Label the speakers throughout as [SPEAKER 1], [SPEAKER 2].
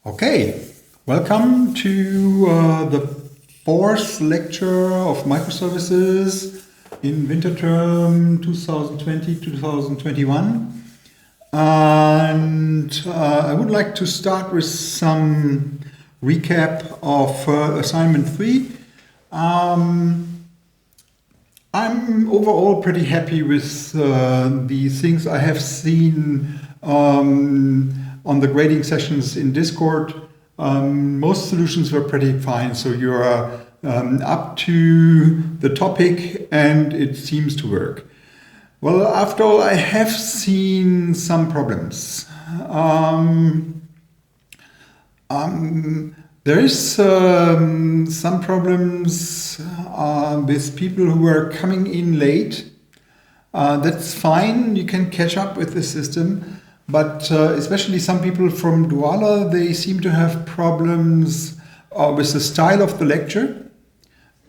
[SPEAKER 1] Okay, welcome to the fourth lecture of Microservices in winter term 2020-2021. And I would like to start with some recap of assignment 3. I'm overall pretty happy with the things I have seen on the grading sessions in Discord. Most solutions were pretty fine, so you're up to the topic and it seems to work. Well, after all, I have seen some problems. There is some problems with people who are coming in late. That's fine, you can catch up with the system. But especially some people from Douala, they seem to have problems with the style of the lecture.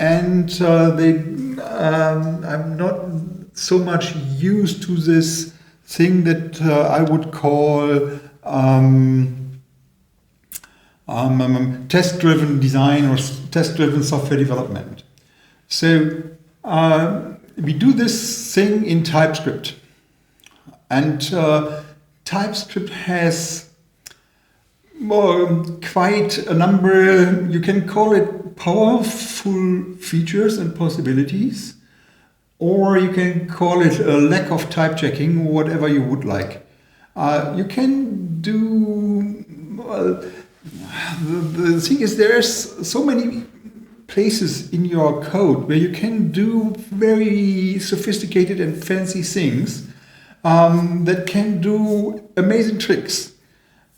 [SPEAKER 1] And I'm not so much used to this thing that I would call test-driven design or test-driven software development. So we do this thing in TypeScript. And TypeScript has quite a number, you can call it powerful features and possibilities, or you can call it a lack of type checking, whatever you would like. You can do, the thing is there's so many places in your code where you can do very sophisticated and fancy things that can do amazing tricks.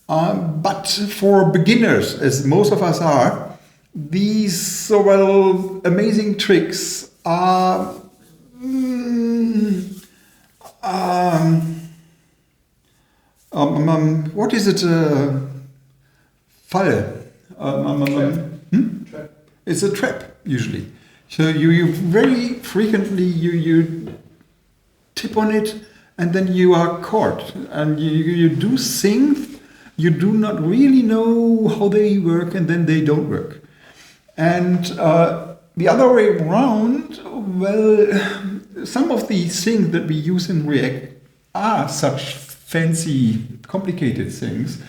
[SPEAKER 1] But for beginners, as most of us are, these amazing tricks are what is it? Falle.
[SPEAKER 2] Trap.
[SPEAKER 1] It's a trap usually. So you very frequently you tip on it, and then you are caught, and you do things you do not really know how they work, and then they don't work. And the other way around, well, some of these things that we use in React are such fancy, complicated things,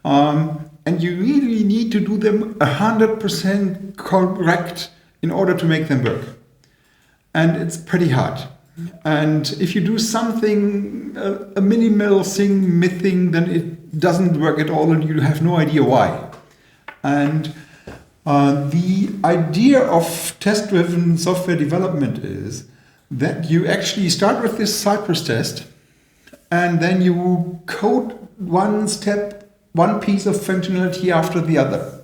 [SPEAKER 1] and you really need to do them 100% correct in order to make them work. And it's pretty hard. And if you do something, a minimal thing, mything, then it doesn't work at all and you have no idea why. And the idea of test-driven software development is that you actually start with this Cypress test and then you code one piece of functionality after the other.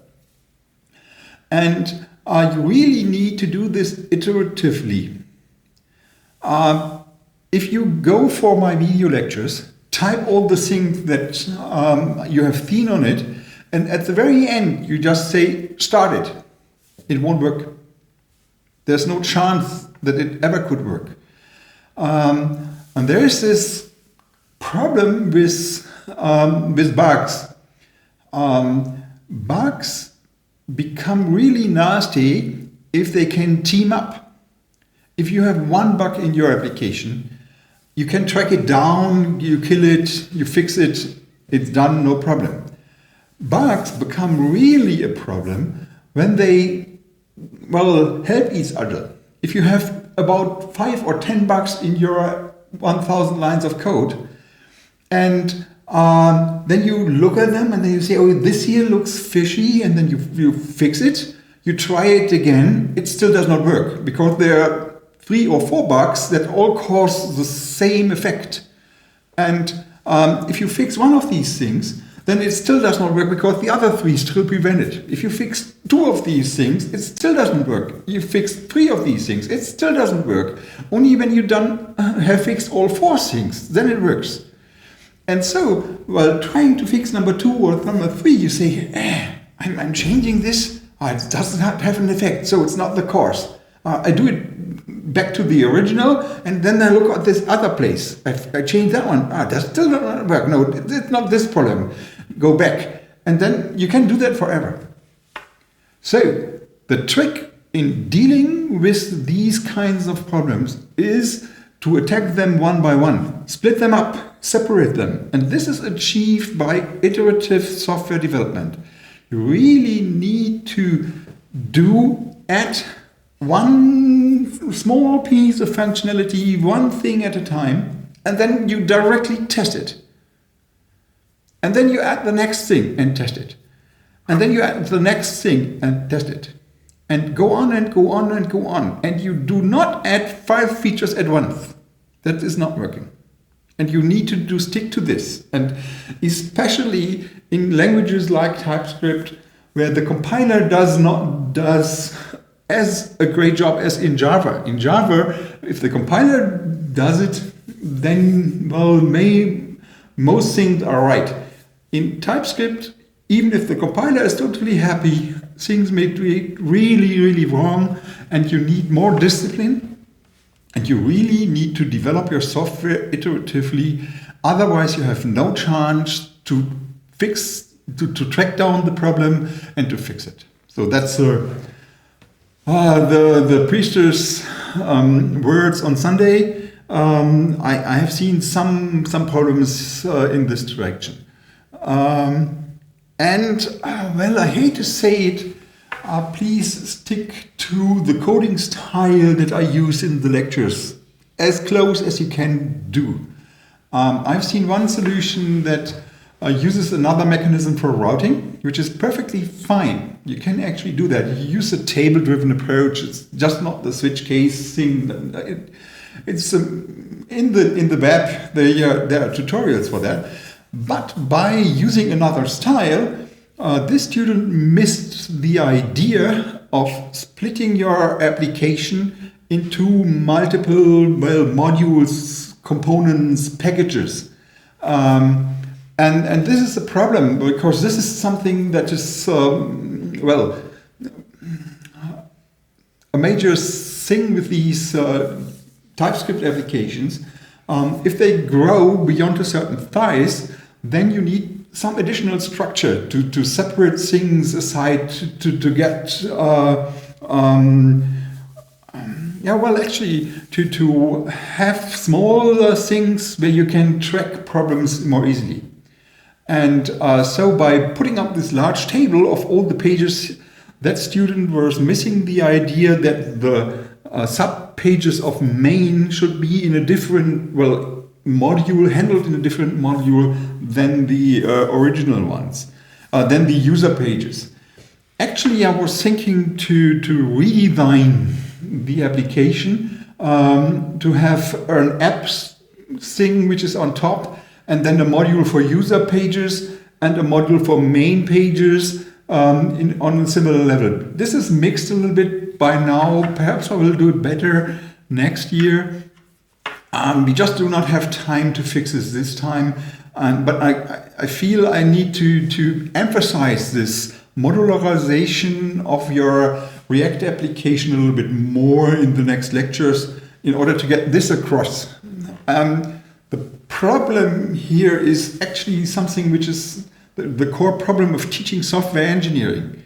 [SPEAKER 1] And you really need to do this iteratively. If you go for my video lectures, type all the things that you have seen on it, and at the very end you just say, start it. It won't work. There's no chance that it ever could work. And there is this problem with bugs. Bugs become really nasty if they can team up. If you have one bug in your application, you can track it down, you kill it, you fix it, it's done, no problem. Bugs become really a problem when they, help each other. If you have about 5 or 10 bugs in your 1,000 lines of code, and then you look at them and then you say, oh, this here looks fishy, and then you fix it, you try it again, it still does not work, because there are 3 or 4 bugs that all cause the same effect. And if you fix one of these things, then it still does not work because the other 3 still prevent it. If you fix 2 of these things, it still doesn't work. You fix 3 of these things, it still doesn't work. Only when you have fixed all 4 things, then it works. And so, while trying to fix number 2 or number 3, you say, I'm changing this, it does not have an effect, so it's not the course. I do it back to the original, and then I look at this other place. I change that one. That still doesn't work. No, it's not this problem. Go back. And then you can do that forever. So the trick in dealing with these kinds of problems is to attack them one by one, split them up, separate them. And this is achieved by iterative software development. You really need to add one small piece of functionality, one thing at a time, and then you directly test it. And then you add the next thing and test it. And then you add the next thing and test it. And go on and go on and go on. And you do not add 5 features at once. That is not working. And you need to stick to this. And especially in languages like TypeScript, where the compiler does as a great job as in Java. In Java, if the compiler does it, then, well, most things are right. In TypeScript, even if the compiler is totally happy, things may be really, really wrong, and you need more discipline, and you really need to develop your software iteratively. Otherwise, you have no chance to track down the problem and to fix it. So that's the priester's words on Sunday. I have seen some problems in this direction. Well, I hate to say it, please stick to the coding style that I use in the lectures, as close as you can do. I've seen one solution that uses another mechanism for routing, which is perfectly fine. You can actually do that. You use a table-driven approach. It's just not the switch case thing. It's in the web. There are tutorials for that. But by using another style, this student missed the idea of splitting your application into multiple modules, components, packages. And this is a problem, because this is something that is, a major thing with these TypeScript applications. If they grow beyond a certain size, then you need some additional structure to separate things aside, to get to have smaller things where you can track problems more easily. And so by putting up this large table of all the pages, that student was missing the idea that the sub-pages of main should be in a different, module, handled in a different module than the original ones, than the user pages. Actually, I was thinking to redesign the application, to have an apps thing which is on top, and then a module for user pages and a module for main pages on a similar level. This is mixed a little bit by now. Perhaps I will do it better next year. We just do not have time to fix this time. But I feel I need to emphasize this modularization of your React application a little bit more in the next lectures in order to get this across. The problem here is actually something which is the core problem of teaching software engineering.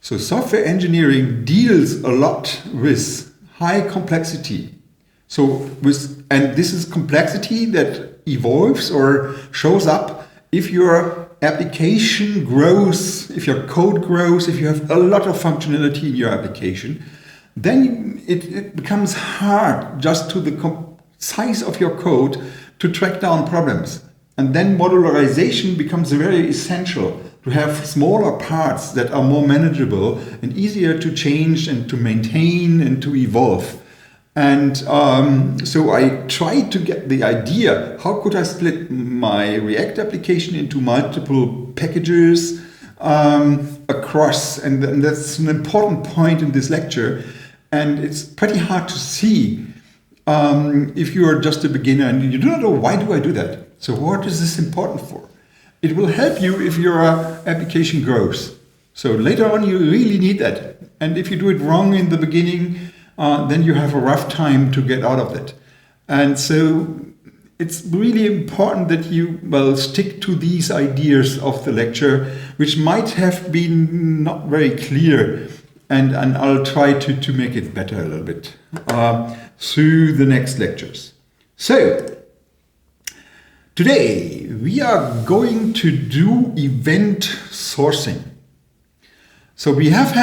[SPEAKER 1] So software engineering deals a lot with high complexity. And this is complexity that evolves or shows up if your application grows, if your code grows, if you have a lot of functionality in your application, then it becomes hard just to the size of your code to track down problems. And then modularization becomes very essential, to have smaller parts that are more manageable and easier to change and to maintain and to evolve. And so I tried to get the idea, how could I split my React application into multiple packages across, and that's an important point in this lecture. And it's pretty hard to see if you are just a beginner and you do not know, why do I do that? So what is this important for? It will help you if your application grows. So later on you really need that. And if you do it wrong in the beginning, then you have a rough time to get out of it. And so it's really important that you, well, stick to these ideas of the lecture, which might have been not very clear, and I'll try to make it better a little bit through the next lectures. So, today we are going to do event sourcing. So we have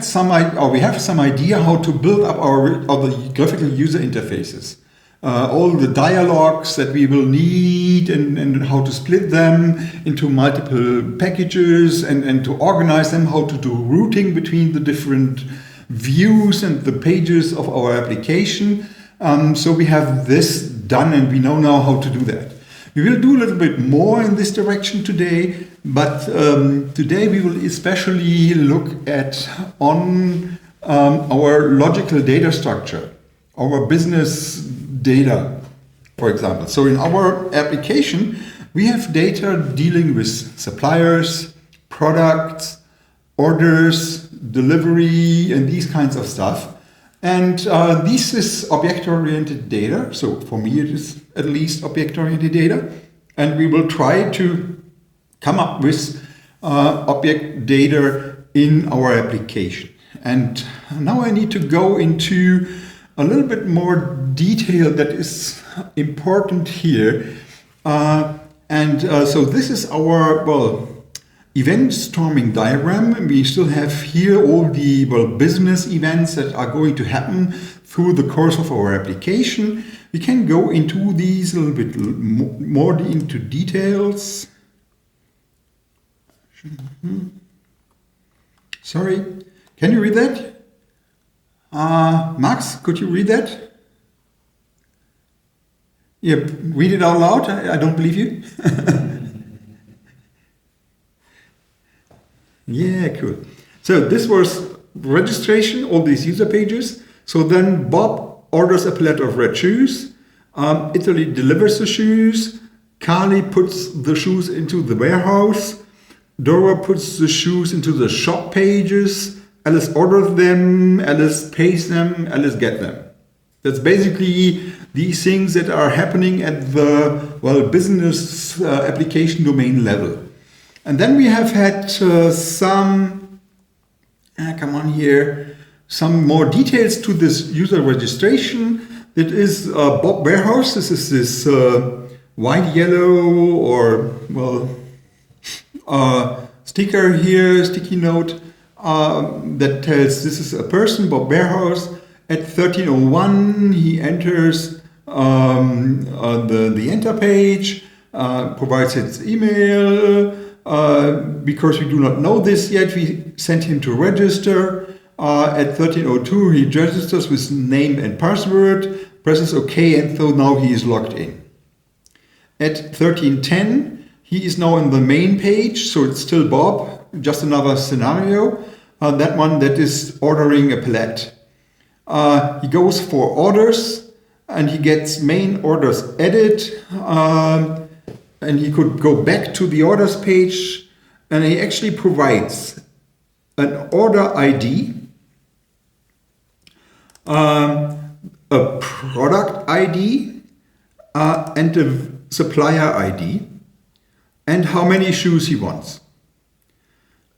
[SPEAKER 1] some idea how to build up our graphical user interfaces, all the dialogues that we will need, and how to split them into multiple packages, and to organize them, how to do routing between the different views and the pages of our application. So we have this done, and we know now how to do that. We will do a little bit more in this direction today, but today we will especially look at our logical data structure, our business data, for example. So in our application, we have data dealing with suppliers, products, orders, delivery, and these kinds of stuff. And this is object-oriented data. So for me, it is at least object-oriented data. And we will try to come up with object data in our application. And now I need to go into a little bit more detail that is important here. So this is our, event storming diagram. We still have here all the business events that are going to happen through the course of our application. We can go into these a little bit more into details. Sorry, can you read that? Max, could you read that? Yeah, read it out loud. I don't believe you. Yeah, cool. So this was registration, all these user pages. So then Bob orders a pallet of red shoes. Italy delivers the shoes. Carly puts the shoes into the warehouse. Dora puts the shoes into the shop pages. Alice orders them. Alice pays them. Alice gets them. That's basically these things that are happening at the business application domain level. And then we have had some more details to this user registration. It is Bob Warehouse. This is this white, yellow, or sticker here, sticky note that tells this is a person, Bob Warehouse. At 13:01, he enters the enter page, provides its email. Because we do not know this yet, we sent him to register. At 13:02, he registers with name and password, presses OK, and so now he is logged in. At 13:10, he is now on the main page, so it's still Bob, just another scenario. That one that is ordering a pallet. He goes for orders, and he gets main orders edit. And he could go back to the orders page, and he actually provides an order ID, a product ID, and a supplier ID, and how many shoes he wants.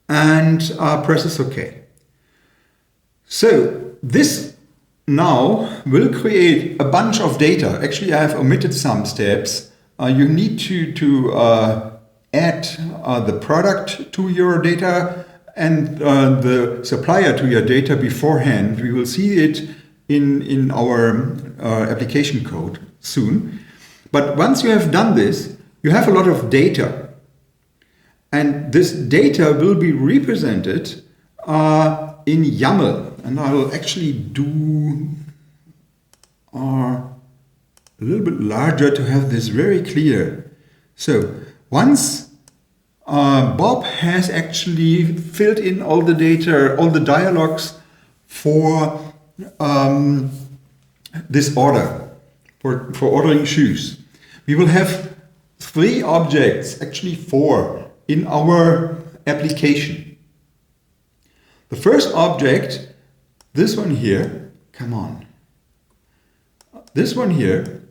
[SPEAKER 1] And presses OK. So this now will create a bunch of data. Actually, I have omitted some steps. You need to add the product to your data and the supplier to your data beforehand. We will see it in our application code soon. But once you have done this, you have a lot of data. And this data will be represented in YAML. And I will actually do a little bit larger to have this very clear. So once Bob has actually filled in all the data, all the dialogues for this order, for ordering shoes, we will have 3 objects, actually 4, in our application. The first object, this one here, come on, this one here,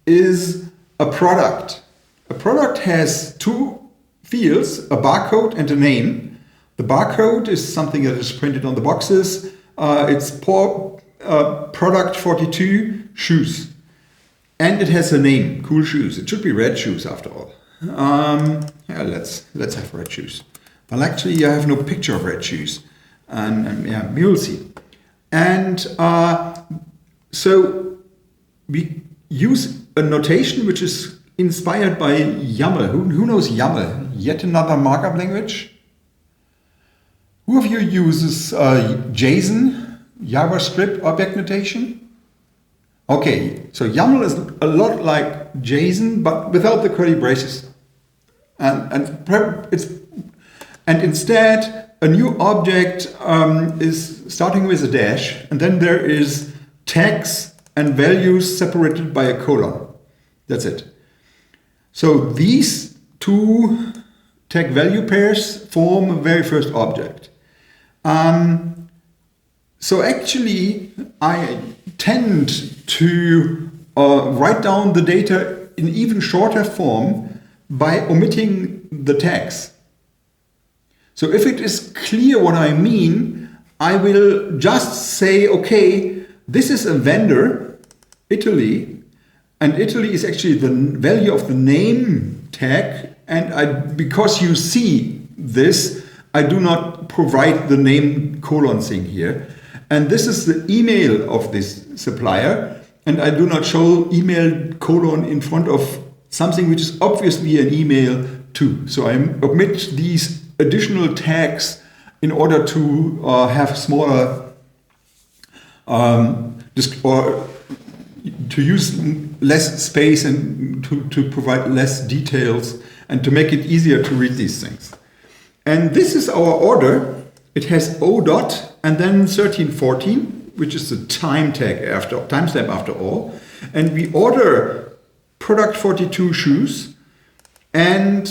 [SPEAKER 1] is a product. A product has two fields, a barcode and a name. The barcode is something that is printed on the boxes. It's product 42 shoes. And it has a name, cool shoes. It should be red shoes after all. Yeah, let's have red shoes. Well, actually, I have no picture of red shoes. And yeah, we will see. And so we use a notation which is inspired by YAML. Who knows YAML? Yet another markup language? Who of you uses JSON, JavaScript object notation? Okay, so YAML is a lot like JSON, but without the curly braces. And instead, a new object is starting with a dash, and then there is tags and values separated by a colon. That's it. So these two tag value pairs form a very first object. So actually, I tend to write down the data in even shorter form by omitting the tags. So if it is clear what I mean, I will just say, okay, this is a vendor, Italy, and Italy is actually the value of the name tag, and because you see this, I do not provide the name colon thing here. And this is the email of this supplier, and I do not show email colon in front of something which is obviously an email too. So I omit these additional tags in order to have smaller, or to use less space and to provide less details and to make it easier to read these things. And this is our order. It has O dot and then 1314, which is the time tag timestamp after all. And we order product 42 shoes, and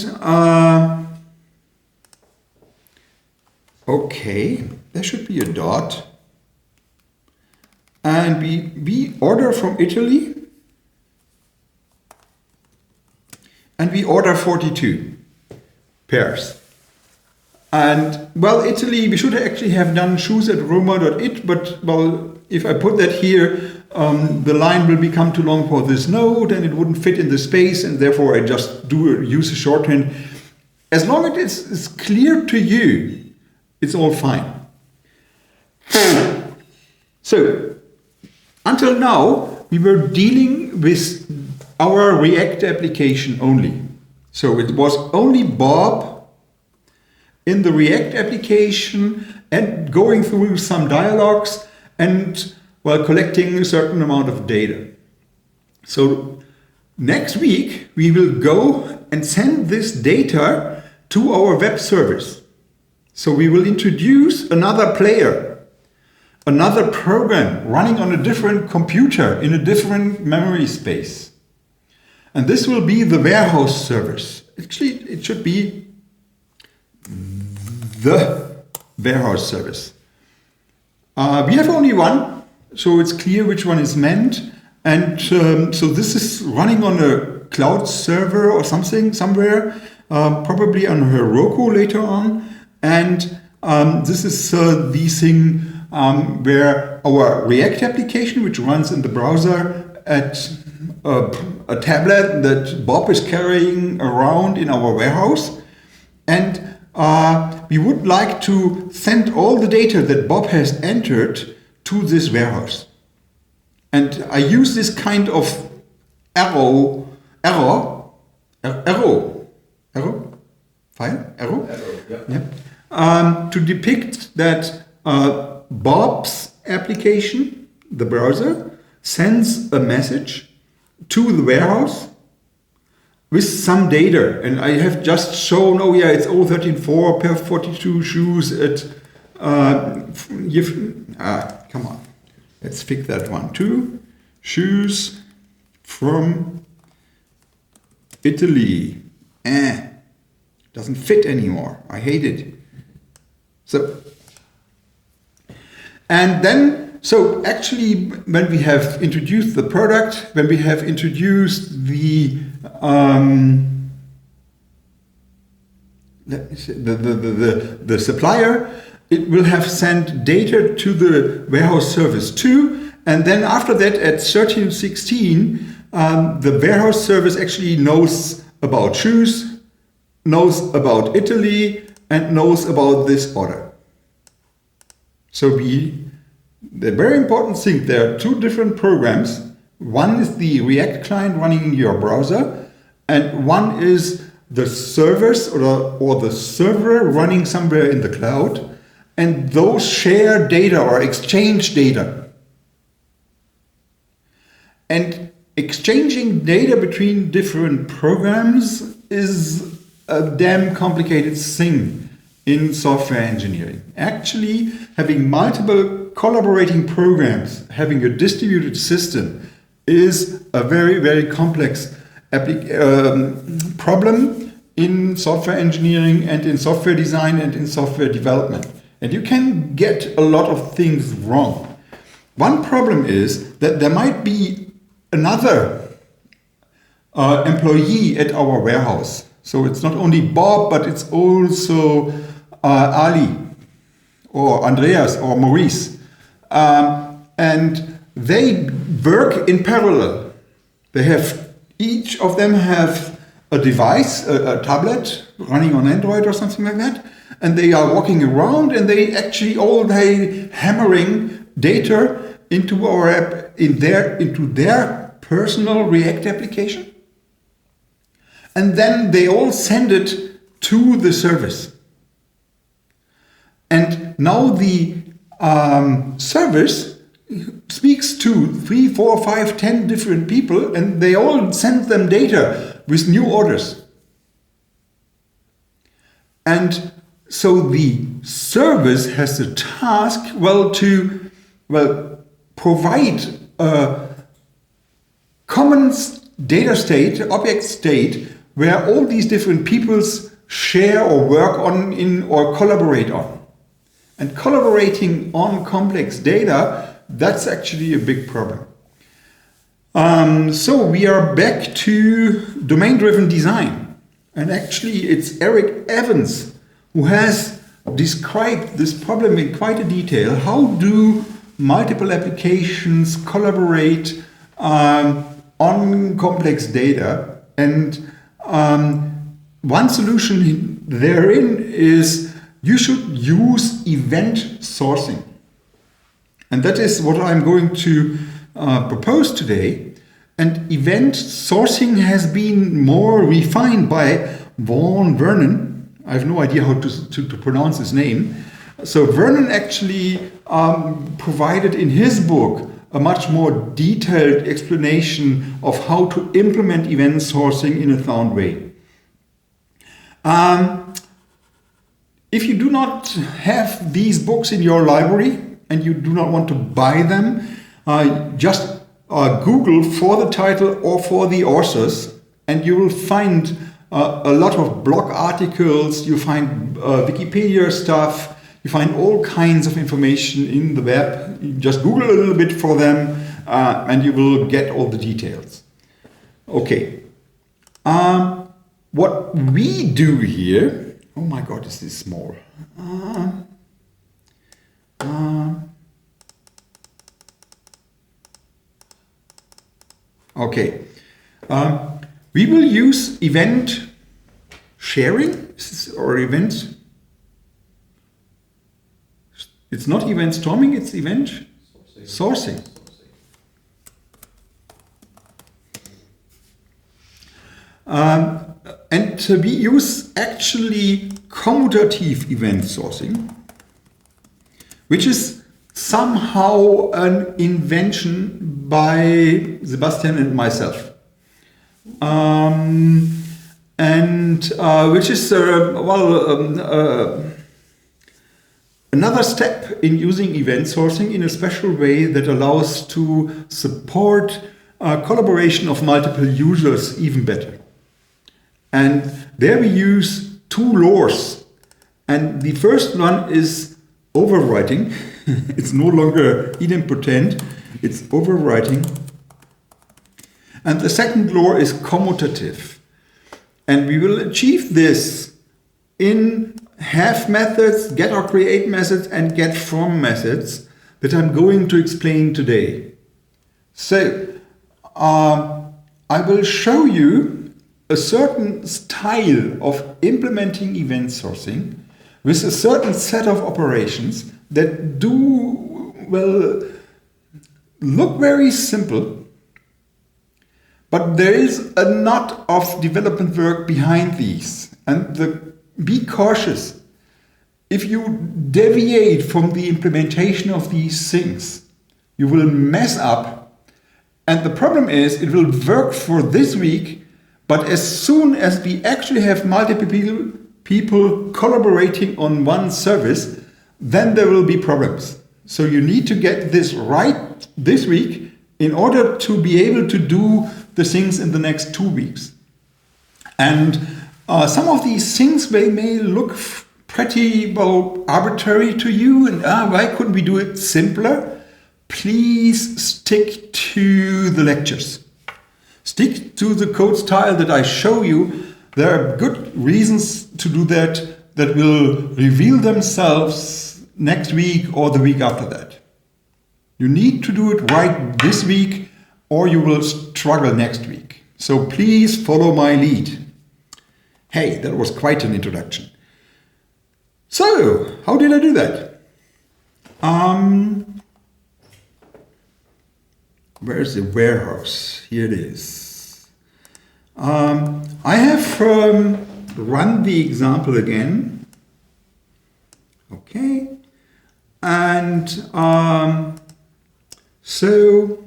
[SPEAKER 1] okay, there should be a dot. And we order from Italy, and we order 42 pairs. And well, Italy, we should actually have done shoes at Roma.it, but well, if I put that here, the line will become too long for this node and it wouldn't fit in the space, and therefore I just use a shorthand. As long as it's clear to you, it's all fine. So, until now, we were dealing with our React application only. So it was only Bob in the React application and going through some dialogues and well, collecting a certain amount of data. So next week we will go and send this data to our web service. So we will introduce another player, another program running on a different computer in a different memory space. And this will be the warehouse service. Actually, it should be the warehouse service. We have only one, so it's clear which one is meant. And so this is running on a cloud server or something somewhere, probably on Heroku later on. And this is the thing where our React application, which runs in the browser at a tablet that Bob is carrying around in our warehouse. And we would like to send all the data that Bob has entered to this warehouse. And I use this kind of arrow, to depict that Bob's application, the browser, sends a message to the warehouse with some data. And I have just shown, oh yeah, it's 0.13.4 per 42 shoes at, come on, let's fix that one too. Shoes from Italy. Doesn't fit anymore. I hate it. So, and then, So actually, when we have introduced the product, when we have introduced the let me say, the supplier, it will have sent data to the warehouse service too, and then after that at 13.16 the warehouse service actually knows about shoes, knows about Italy, and knows about this order. So the very important thing, there are two different programs. One is the React client running in your browser, and one is the servers or the server running somewhere in the cloud, and those share data or exchange data. And exchanging data between different programs is a damn complicated thing in software engineering. Actually, having multiple collaborating programs, having a distributed system is a very, very complex problem in software engineering and in software design and in software development. And you can get a lot of things wrong. One problem is that there might be another employee at our warehouse. So it's not only Bob, but it's also Ali or Andreas or Maurice. And they work in parallel. Each of them have a device, a tablet running on Android or something like that, and they are walking around and they actually all day hammering data into our app, into their personal React application, and then they all send it to the service. And now the service speaks to 3, 4, 5, 10 different people, and they all send them data with new orders. And so the service has the task, to provide a common data state, object state, where all these different peoples share or work on or collaborate on. And collaborating on complex data, that's actually a big problem. So we are back to domain-driven design. And actually it's Eric Evans who has described this problem in quite a detail. How do multiple applications collaborate on complex data? And one solution therein is you should use event sourcing. And that is what I'm going to propose today. And event sourcing has been more refined by Vaughan Vernon. I have no idea how to pronounce his name. So Vernon actually provided in his book a much more detailed explanation of how to implement event sourcing in a sound way. If you do not have these books in your library and you do not want to buy them, just Google for the title or for the authors, and you will find a lot of blog articles, you find Wikipedia stuff, you find all kinds of information in the web. You just Google a little bit for them and you will get all the details. Okay. What we do here, oh my God, is this small? Okay. We will use event sharing or event. It's not event storming, it's event sourcing. And we use actually commutative event sourcing, which is somehow an invention by Sebastian and myself. Which is another step in using event sourcing in a special way that allows to support collaboration of multiple users even better. And there we use two laws. And the first one is overwriting. It's no longer idempotent, it's overwriting. And the second law is commutative. And we will achieve this in have methods, get or create methods, and get from methods that I'm going to explain today. So, I will show you a certain style of implementing event sourcing with a certain set of operations that do, well, look very simple, but there is a lot of development work behind these. And be cautious. If you deviate from the implementation of these things, you will mess up. And the problem is it will work for this week, but as soon as we actually have multiple people collaborating on one service, then there will be problems. So you need to get this right this week in order to be able to do the things in the next 2 weeks. And some of these things may look pretty, well, arbitrary to you, and why couldn't we do it simpler? Please stick to the lectures. Stick to the code style that I show you. There are good reasons to do that will reveal themselves next week or the week after that. You need to do it right this week or you will struggle next week. So please follow my lead. Hey, that was quite an introduction. So, how did I do that? Where's the warehouse? Here it is. I have run the example again. Okay. And so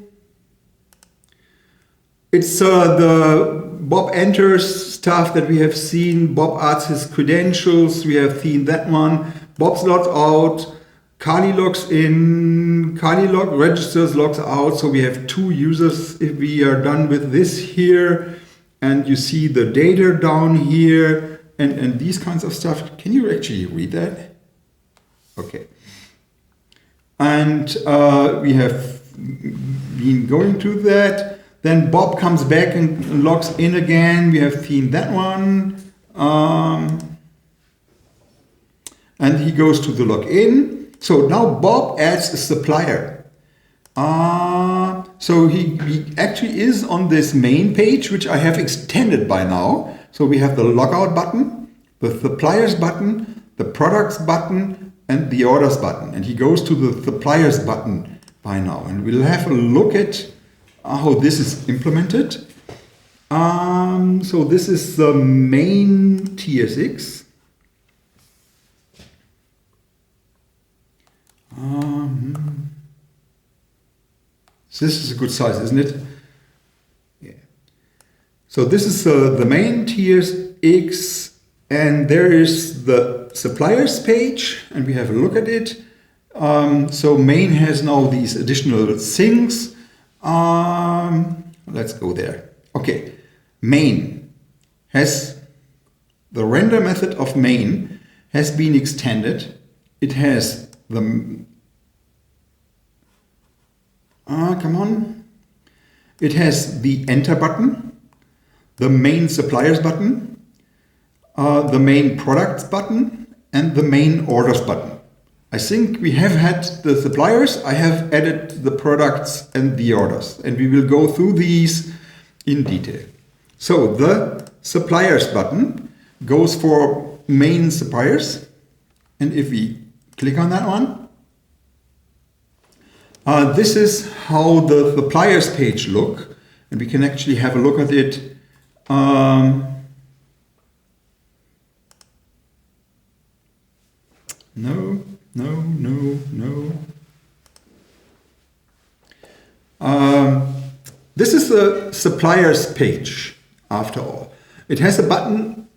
[SPEAKER 1] it's the Bob enters stuff that we have seen. Bob adds his credentials. We have seen that one. Bob's logged out. Kali logs in. Kali registers, logs out. So we have 2 users if we are done with this here. And you see the data down here and these kinds of stuff. Can you actually read that? Okay. And we have been going through that. Then Bob comes back and logs in again. We have seen that one. And he goes to the login. So now Bob adds a supplier. So he actually is on this main page, which I have extended by now. So we have the logout button, the suppliers button, the products button, and the orders button. And he goes to the suppliers button by now. And we'll have a look at how this is implemented. So this is the main TSX. This is a good size, isn't it? Yeah. So this is the main TSX, and there is the suppliers page, and we have a look at it. So main has now these additional things. Let's go there. Okay, main has the render method of main has been extended. It has the It has the enter button, the main suppliers button, the main products button, and the main orders button. I think we have had the suppliers, I have added the products and the orders, and we will go through these in detail. So the suppliers button goes for main suppliers, and if we click on that one, this is how the suppliers page look, and we can actually have a look at it. No. This is the suppliers page, after all. It has a button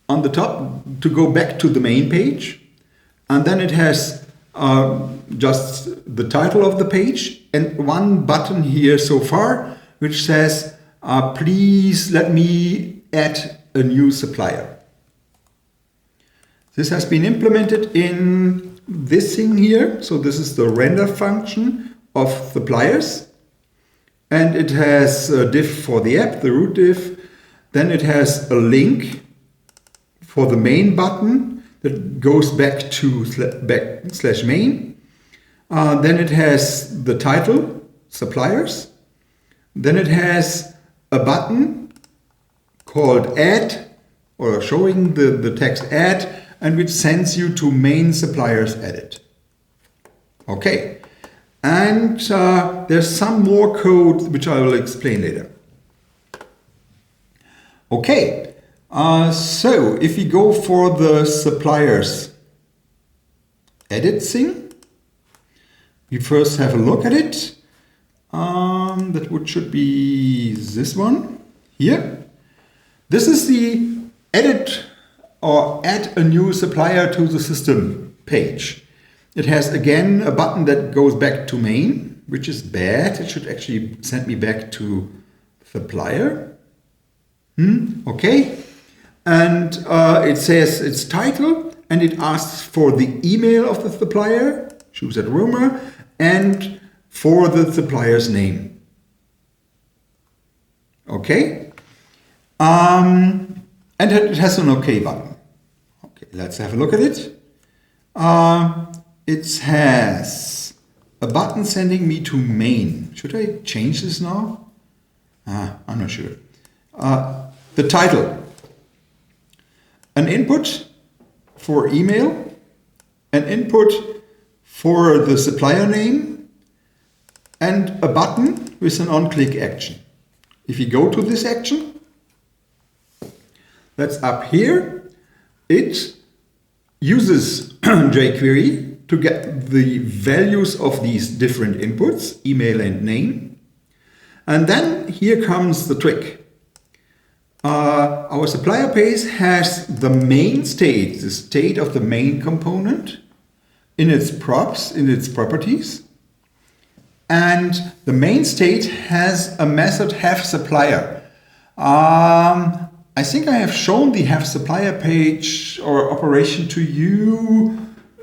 [SPEAKER 1] on the top to go back to the main page, and then it has just the title of the page and one button here so far which says please let me add a new supplier. This has been implemented in this thing here. So this is the render function of suppliers. And it has a div for the app, the root div. Then it has a link for the main button that goes back to /main. Then it has the title, suppliers. Then it has a button called add, or showing the text add, and which sends you to main suppliers edit. Okay, and there's some more code which I will explain later. Okay, so if we go for the suppliers edit thing, we first have a look at it. That should be this one here. This is the edit or add a new supplier to the system page. It has again a button that goes back to main, which is bad. It should actually send me back to supplier. Okay. And it says its title, and it asks for the email of the supplier, choose that rumor, and for the supplier's name. Okay. And it has an OK button. Okay, let's have a look at it. It has a button sending me to main. Should I change this now? I'm not sure. The title. An input for email. An input for the supplier name. And a button with an on-click action. If you go to this action, that's up here. It uses jQuery to get the values of these different inputs, email and name. And then here comes the trick. Our supplier page has the main state, the state of the main component in its props, in its properties. And the main state has a method have_supplier. I think I have shown the have_supplier page or operation to you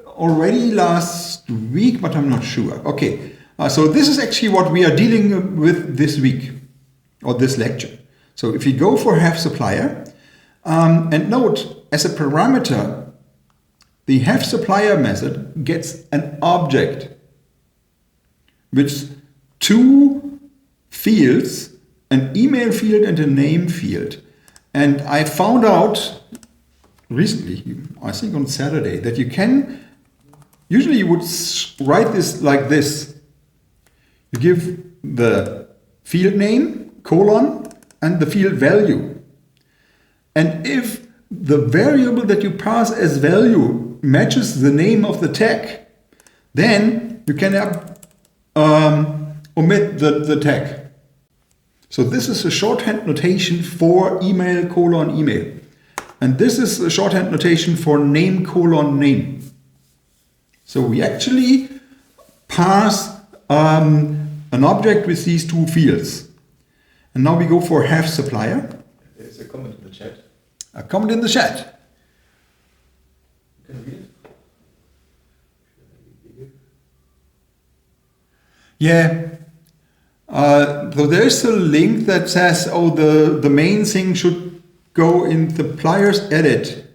[SPEAKER 1] already last week, but I'm not sure. Okay, so this is actually what we are dealing with this week or this lecture. So if you go for have_supplier, and note as a parameter, the have_supplier method gets an object with two fields, an email field and a name field. And I found out recently, I think on Saturday, that you can, usually you would write this like this. You give the field name, colon, and the field value. And if the variable that you pass as value matches the name of the tag, then you can omit the tag. So this is a shorthand notation for email colon email. And this is a shorthand notation for name colon name. So we actually pass an object with these two fields. And now we go for have_supplier.
[SPEAKER 2] There's a comment in the chat.
[SPEAKER 1] A comment in the chat.
[SPEAKER 2] Can you read it?
[SPEAKER 1] Yeah. So there's a link that says, oh, the main thing should go in suppliers edit.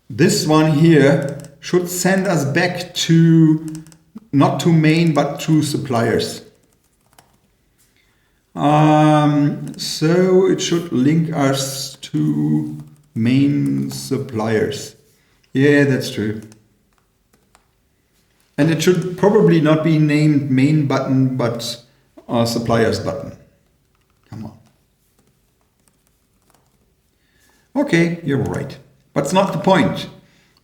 [SPEAKER 1] This one here should send us back to, not to main, but to suppliers. So it should link us to main suppliers. Yeah, that's true. And it should probably not be named main button, but suppliers button. Come on. Okay, you're right. But it's not the point.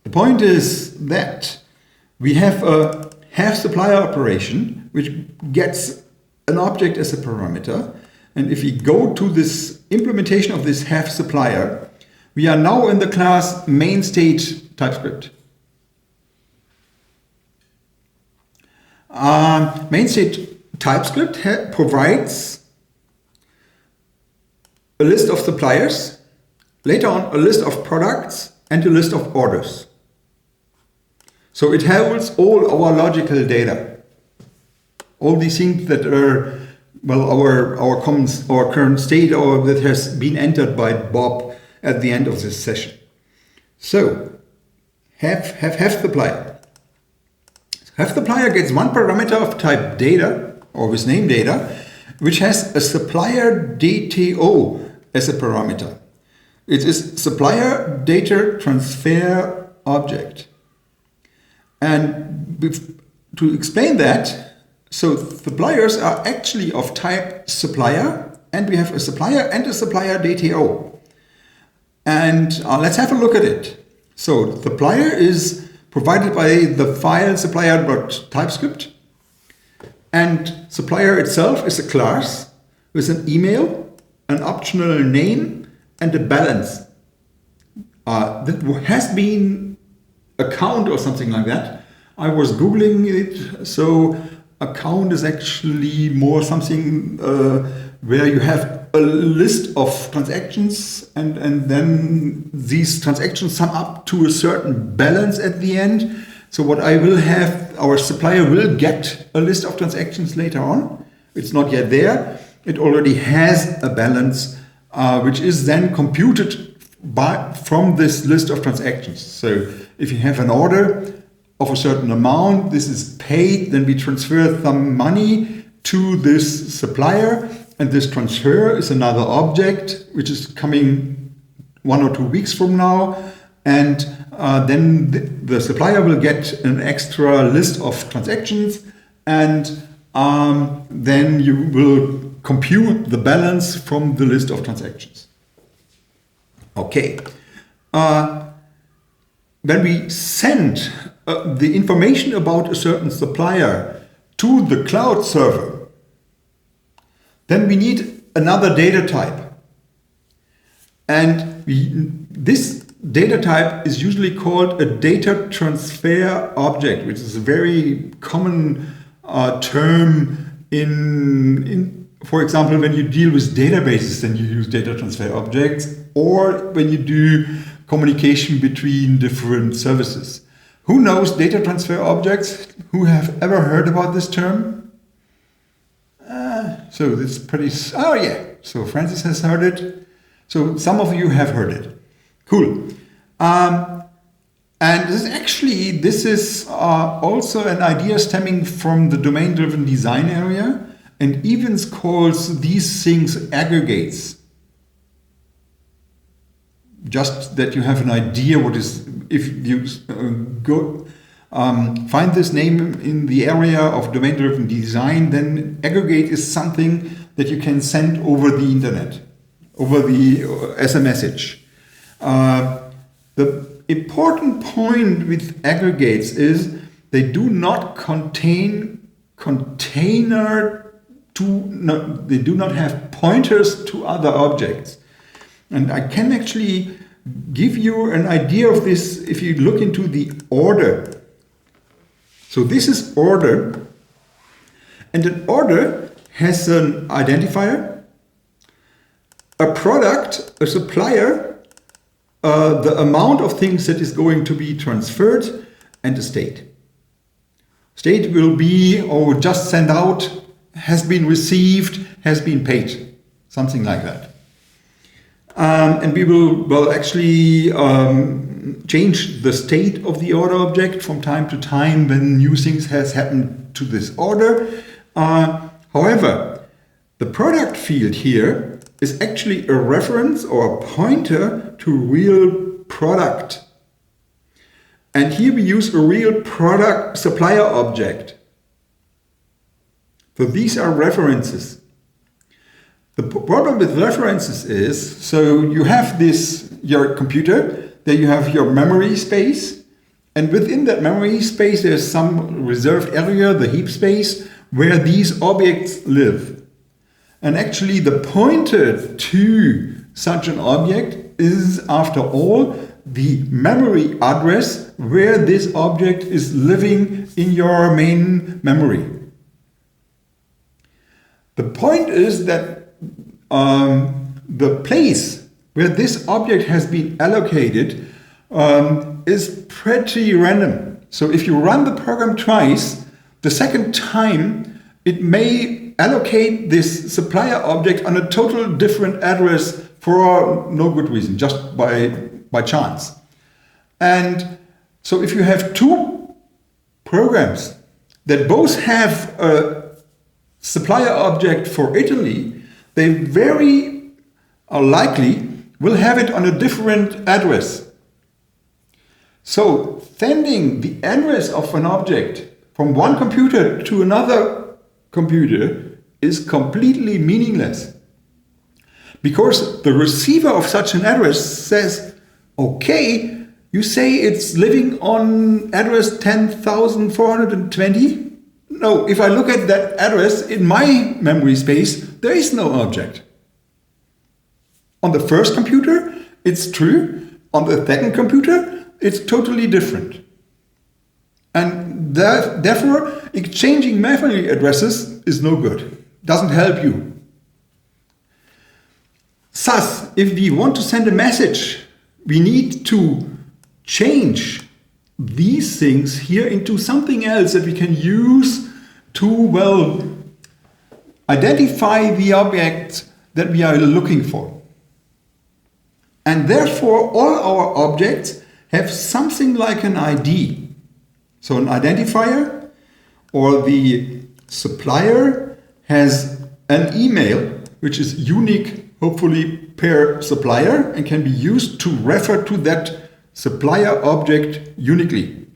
[SPEAKER 1] The point is that we have a have_supplier operation which gets an object as a parameter. And if we go to this implementation of this have_supplier, we are now in the class main state TypeScript. Main state TypeScript provides a list of suppliers, later on a list of products, and a list of orders. So it holds all our logical data. All these things that are, well, our current state, or that has been entered by Bob at the end of this session. So, have supplier. Have supplier gets one parameter of type data, or with name data, which has a supplier DTO as a parameter. It is supplier data transfer object. And to explain that, so suppliers are actually of type supplier, and we have a supplier and a supplier DTO. And let's have a look at it. So supplier is provided by the file supplier.typescript, and supplier itself is a class with an email, an optional name, and a balance. That has been account or something like that. I was Googling it, so account is actually more something where you have a list of transactions, and then these transactions sum up to a certain balance at the end. So what I will have, our supplier will get a list of transactions later on. It's not yet there. It already has a balance, which is then computed from this list of transactions. So if you have an order of a certain amount, this is paid, then we transfer some money to this supplier, and this transfer is another object which is coming 1 or 2 weeks from now, and then the supplier will get an extra list of transactions, and then you will compute the balance from the list of transactions. Okay. When we send the information about a certain supplier to the cloud server, then we need another data type. And this data type is usually called a data transfer object, which is a very common term in, for example, when you deal with databases, then you use data transfer objects, or when you do communication between different services. Who knows data transfer objects? Who have ever heard about this term? So it's pretty, oh yeah, so Francis has heard it. So some of you have heard it. Cool. And this is also an idea stemming from the domain-driven design area, and even calls these things aggregates. Just that you have an idea what is, if you go find this name in the area of domain-driven design, then aggregate is something that you can send over the internet, as a message. The important point with aggregates is they do not contain they do not have pointers to other objects. And I can actually give you an idea of this if you look into the order. So this is order, and an order has an identifier, a product, a supplier, the amount of things that is going to be transferred, and a state. State will be, just sent out, has been received, has been paid, something like that. And we will actually change the state of the order object from time to time when new things has happened to this order. However, the product field here is actually a reference or a pointer to real product. And here we use a real product supplier object. So these are references. The problem with references is, so you have your computer, then you have your memory space, and within that memory space there's some reserved area, the heap space, where these objects live. And actually the pointer to such an object is, after all, the memory address where this object is living in your main memory. The point is that the place where this object has been allocated is pretty random. So if you run the program twice, the second time it may allocate this supplier object on a total different address for no good reason, just by chance. And so if you have two programs that both have a supplier object for Italy, they very likely will have it on a different address. So sending the address of an object from one computer to another computer is completely meaningless. Because the receiver of such an address says, okay, you say it's living on address 10,420? No, if I look at that address in my memory space, there is no object. On the first computer, it's true. On the second computer, it's totally different. And therefore, exchanging memory addresses is no good. Doesn't help you. Thus, if we want to send a message, we need to change these things here into something else that we can use to, well, identify the object that we are looking for. And therefore, all our objects have something like an ID. So an identifier, or the supplier has an email, which is unique, hopefully per supplier, and can be used to refer to that supplier object uniquely.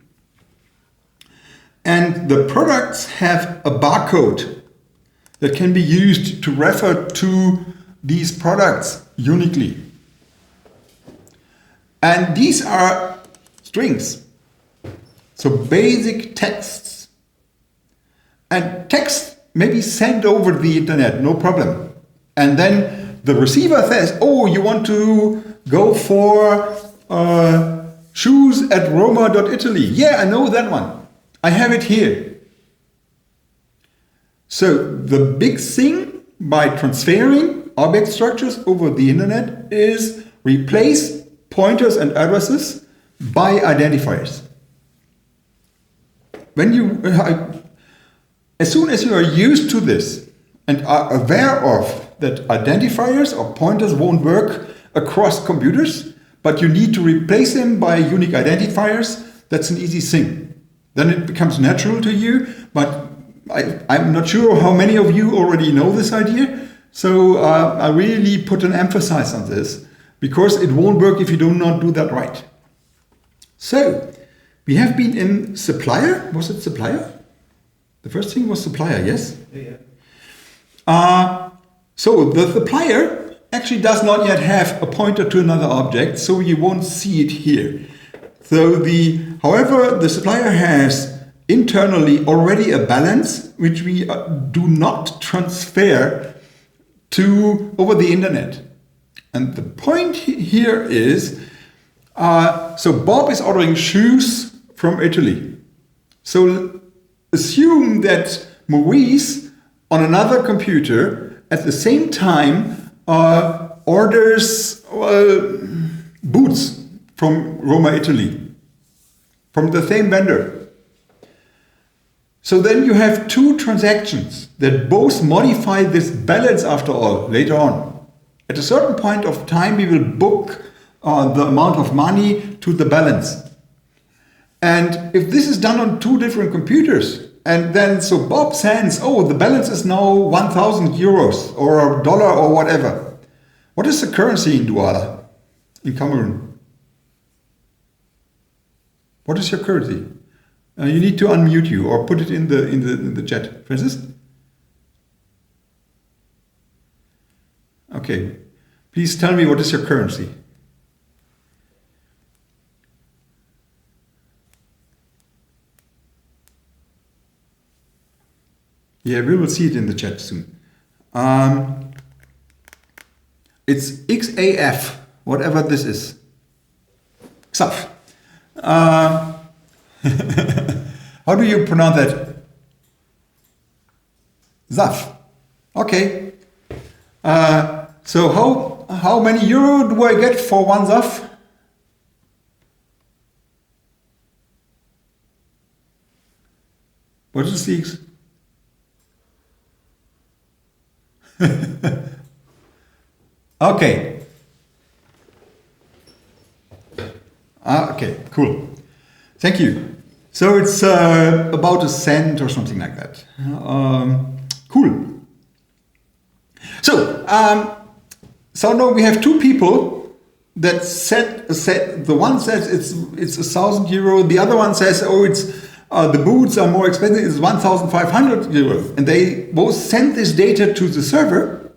[SPEAKER 1] And the products have a barcode that can be used to refer to these products uniquely. And these are strings, so basic texts. And text may be sent over the internet, no problem. And then the receiver says, oh, you want to go for shoes at Roma.Italy. Yeah, I know that one. I have it here. So the big thing by transferring object structures over the internet is replace pointers and addresses by identifiers. As soon as you are used to this and are aware of that identifiers or pointers won't work across computers, but you need to replace them by unique identifiers, that's an easy thing. Then it becomes natural to you, but I'm not sure how many of you already know this idea, so I really put an emphasis on this, because it won't work if you do not do that right. So, we have been in supplier. Was it supplier? The first thing was supplier, yes?
[SPEAKER 2] Yeah.
[SPEAKER 1] So the supplier actually does not yet have a pointer to another object, so you won't see it here. So however, the supplier has internally already a balance which we do not transfer to over the internet. And the point here is, so Bob is ordering shoes from Italy. So assume that Maurice on another computer at the same time orders boots from Roma, Italy, from the same vendor. So then you have two transactions that both modify this balance after all later on. At a certain point of time, we will book the amount of money to the balance. And if this is done on two different computers, and then so Bob sends, oh, the balance is now 1,000 euros or a dollar or whatever. What is the currency in Douala, in Cameroon? What is your currency? You need to unmute you or put it in the chat. Francis? Okay. Please tell me, what is your currency? Yeah, we will see it in the chat soon. It's XAF, whatever this is. XAF. How do you pronounce that? ZAF. Okay. So how many euro do I get for one ZAF? What is the okay. Okay, cool. Thank you. So it's about a cent or something like that. Cool. So, so now we have two people that said the one says it's €1,000, the other one says, oh, it's the boots are more expensive, it's €1,500, and they both send this data to the server,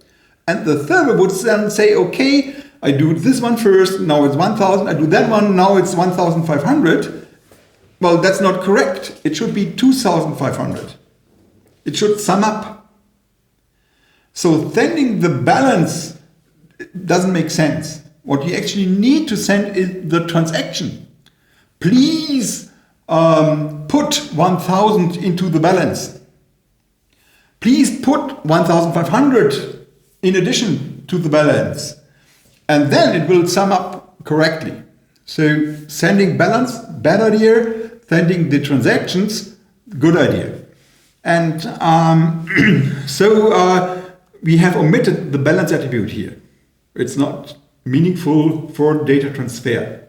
[SPEAKER 1] and the server would then say, okay, I do this one first, now it's 1,000, I do that one, now it's 1,500. Well, that's not correct. It should be 2,500. It should sum up. So sending the balance doesn't make sense. What you actually need to send is the transaction. Please put 1,000 into the balance. Please put 1,500 in addition to the balance. And then it will sum up correctly. So sending balance, bad idea. Sending the transactions, good idea. And so we have omitted the balance attribute here. It's not meaningful for data transfer.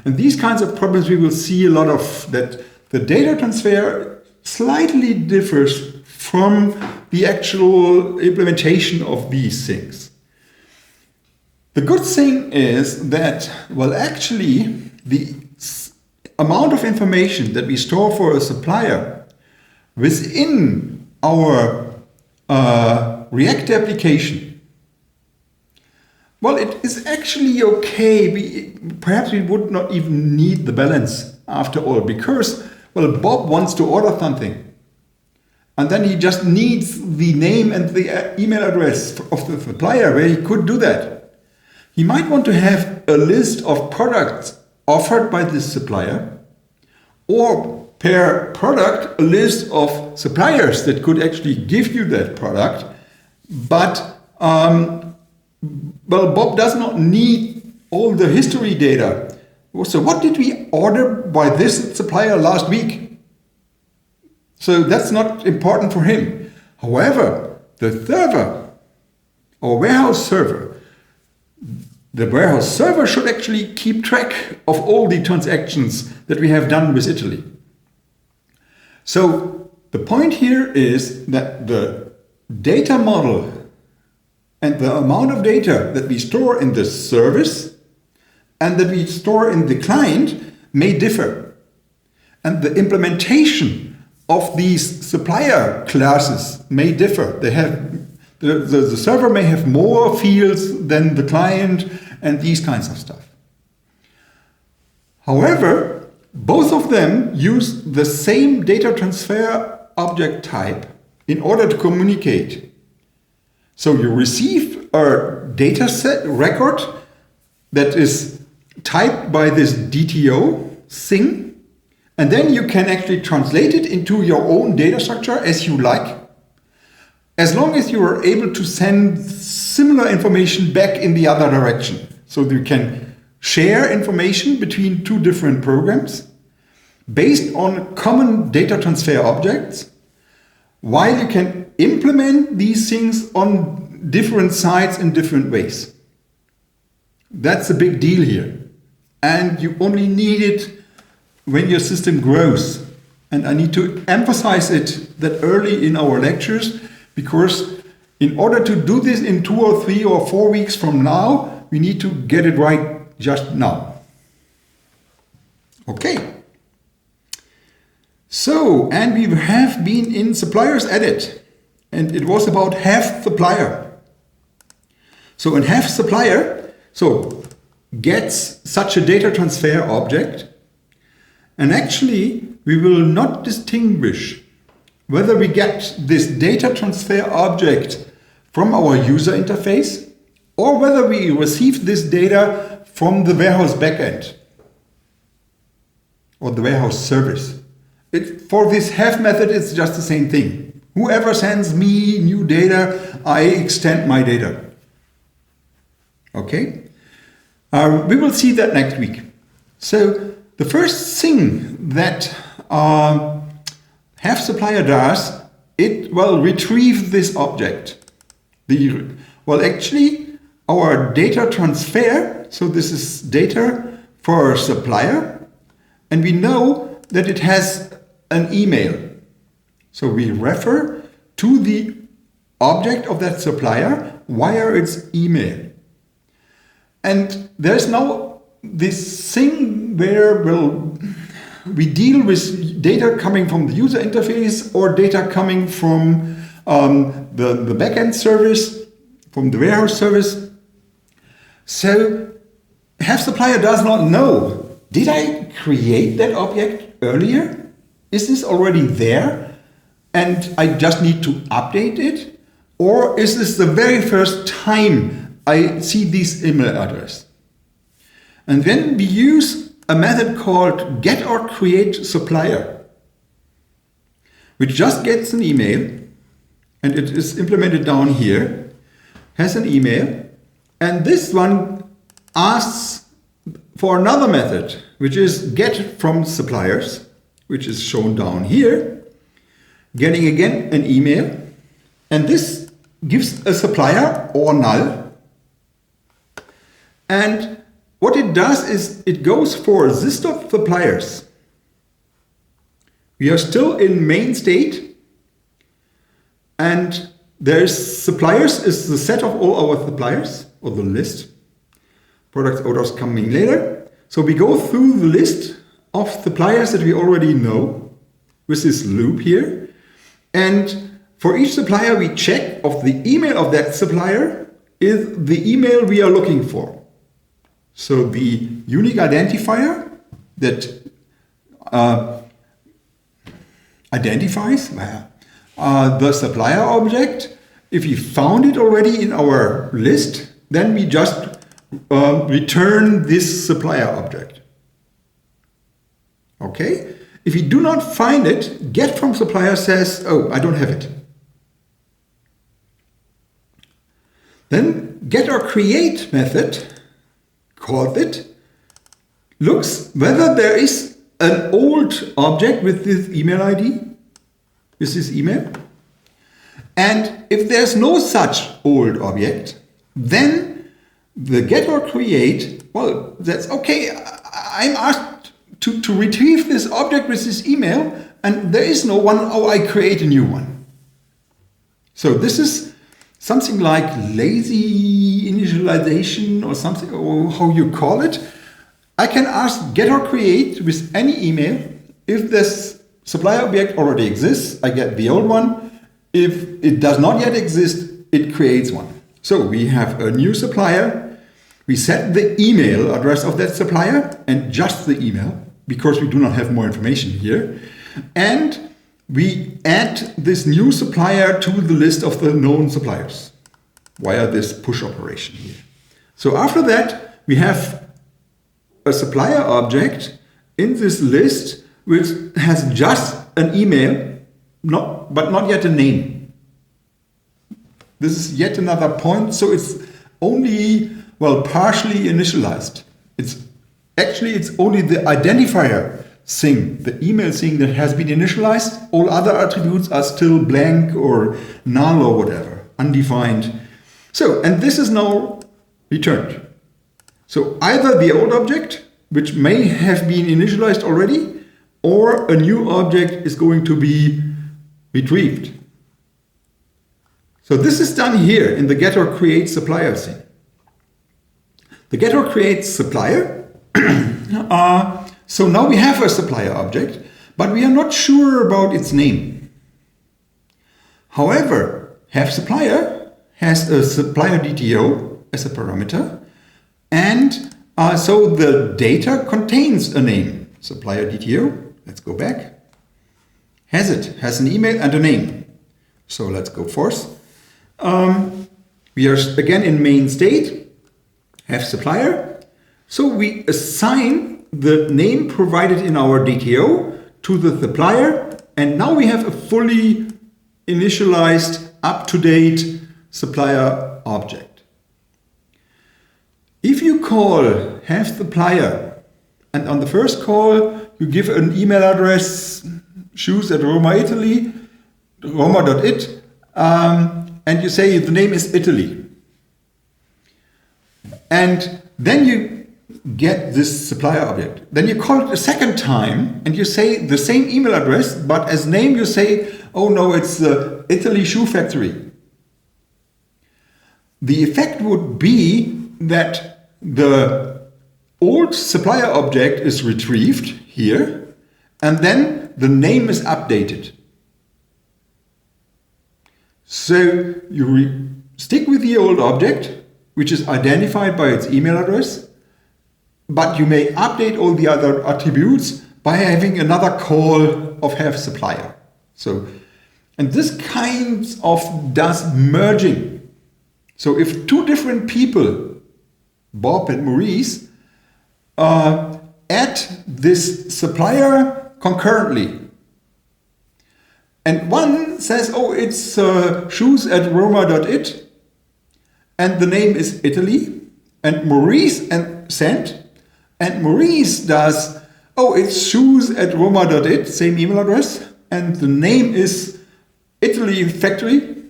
[SPEAKER 1] And these kinds of problems we will see a lot of, that the data transfer slightly differs from the actual implementation of these things. The good thing is that, well, actually, the amount of information that we store for a supplier within our React application, well, it is actually okay. Perhaps we would not even need the balance after all, because, well, Bob wants to order something. And then he just needs the name and the email address of the supplier where he could do that. He might want to have a list of products offered by this supplier, or per product a list of suppliers that could actually give you that product. But well, Bob does not need all the history data. So what did we order by this supplier last week? So that's not important for him. However, the server or warehouse server, the warehouse server should actually keep track of all the transactions that we have done with Italy. So the point here is that the data model and the amount of data that we store in the service and that we store in the client may differ. And the implementation of these supplier classes may differ. They have the server may have more fields than the client and these kinds of stuff. However, both of them use the same data transfer object type in order to communicate. So you receive a data set record that is typed by this DTO thing, and then you can actually translate it into your own data structure as you like, as long as you are able to send similar information back in the other direction. So you can share information between two different programs based on common data transfer objects, while you can implement these things on different sites in different ways. That's a big deal here. And you only need it when your system grows. And I need to emphasize it that early in our lectures, because in order to do this in 2 or 3 or 4 weeks from now, we need to get it right just now. Okay. So, and we have been in suppliers edit, and it was about have supplier. So in have supplier, so gets such a data transfer object, and actually we will not distinguish whether we get this data transfer object from our user interface or whether we receive this data from the warehouse backend or the warehouse service. For this have method, it's just the same thing. Whoever sends me new data, I extend my data. Okay? We will see that next week. So the first thing that have supplier does, it will retrieve this object. Actually, our data transfer, so this is data for supplier, and we know that it has an email. So we refer to the object of that supplier via its email. And there's now this thing where we deal with data coming from the user interface or data coming from the backend service, from the warehouse service. So have supplier does not know, did I create that object earlier? Is this already there and I just need to update it? Or is this the very first time I see this email address? And then we use a method called get or create supplier, which just gets an email, and it is implemented down here, has an email, and this one asks for another method, which is get from suppliers, which is shown down here, getting again an email, and this gives a supplier or null. And what it does is it goes for list of suppliers. We are still in main state, and there's suppliers is the set of all our suppliers, or the list. Products orders coming later. So we go through the list of suppliers that we already know with this loop here. And for each supplier, we check if the email of that supplier is the email we are looking for. So the unique identifier that identifies the supplier object, if we found it already in our list, then we just return this supplier object. Okay? If we do not find it, get from supplier says, oh, I don't have it. Then get or create method, called it, looks whether there is an old object with this email ID, with this email. And if there's no such old object, then the get or create, well, that's okay. I'm asked to retrieve this object with this email, and there is no one, oh, I create a new one. So this is something like lazy initialization or something, or how you call it. I can ask get or create with any email. If this supplier object already exists, I get the old one. If it does not yet exist, it creates one. So we have a new supplier. We set the email address of that supplier and just the email, because we do not have more information here. And we add this new supplier to the list of the known suppliers via this push operation here. So after that, we have a supplier object in this list which has just an email, but not yet a name. This is yet another point, so it's only, well, partially initialized. It's only the identifier thing, the email thing that has been initialized. All other attributes are still blank or null or whatever, undefined. So, and this is now returned. So either the old object, which may have been initialized already, or a new object is going to be retrieved. So this is done here in the get or create supplier thing. The get or create supplier, so now we have a supplier object, but we are not sure about its name. However, have supplier has a supplier DTO as a parameter, and so the data contains a name. Supplier DTO, let's go back, has an email and a name. So let's go forth. We are again in main state, have supplier. So we assign the name provided in our DTO to the supplier, and now we have a fully initialized, up-to-date supplier object. If you call have supplier, and on the first call you give an email address shoes at Roma, Italy, Roma.it, and you say the name is Italy. And then you get this supplier object. Then you call it a second time and you say the same email address, but as name you say, oh no, it's the Italy Shoe Factory. The effect would be that the old supplier object is retrieved here, and then the name is updated. So you stick with the old object, which is identified by its email address, but you may update all the other attributes by having another call of have supplier. So, and this kind of does merging. So if two different people, Bob and Maurice, add this supplier concurrently, and one says, oh, it's shoes at Roma.it, and the name is Italy, and Maurice sent, and Maurice does, oh, it's shoes at Roma.it, same email address, and the name is Italy Factory.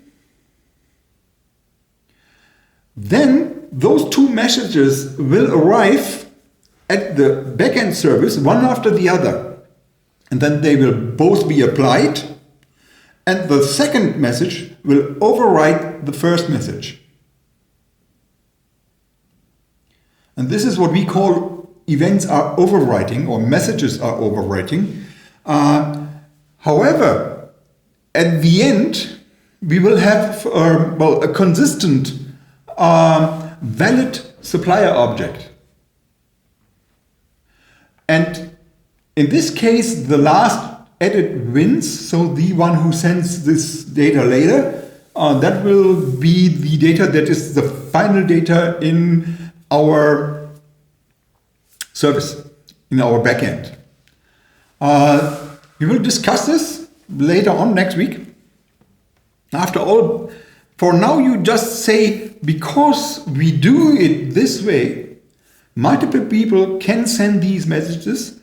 [SPEAKER 1] Then those two messages will arrive at the backend service, one after the other, and then they will both be applied, and the second message will overwrite the first message. And this is what we call events are overwriting, or messages are overwriting. However, at the end, we will have a consistent, valid supplier object. And in this case, the last edit wins, so the one who sends this data later, that will be the data that is the final data in our service, in our backend. We will discuss this later on next week. After all, for now you just say, because we do it this way, multiple people can send these messages,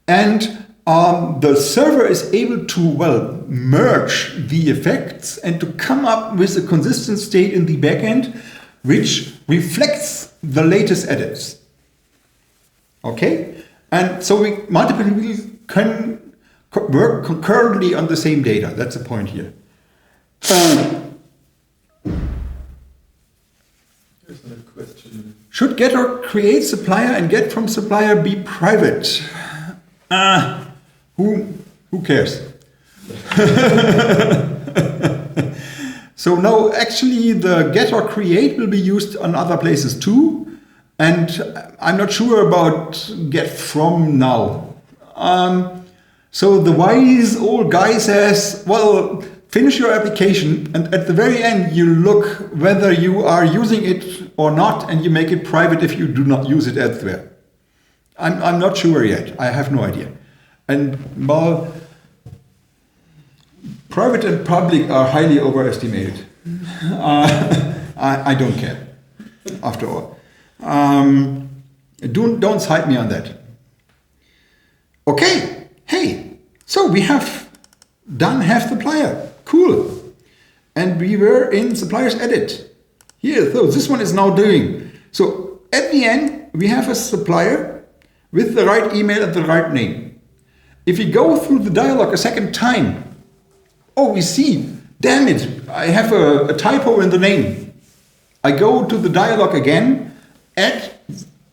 [SPEAKER 1] and the server is able to, merge the effects and to come up with a consistent state in the backend, which reflects the latest edits. Okay? And so multiple people can work concurrently on the same data. That's the point here.
[SPEAKER 2] Here's another question. Should
[SPEAKER 1] get or create supplier and get from supplier be private? Who cares? So no, actually the get or create will be used on other places too. And I'm not sure about get from now. So the wise old guy says, well, finish your application, and at the very end you look whether you are using it or not, and you make it private if you do not use it elsewhere. I'm not sure yet. I have no idea. And private and public are highly overestimated. I don't care, after all. Don't cite me on that. Okay, hey, so we have done have supplier. Cool. And we were in suppliers edit. Here, so this one is now doing. So at the end, we have a supplier with the right email and the right name. If we go through the dialog a second time, oh, we see, damn it, I have a typo in the name. I go to the dialog again, add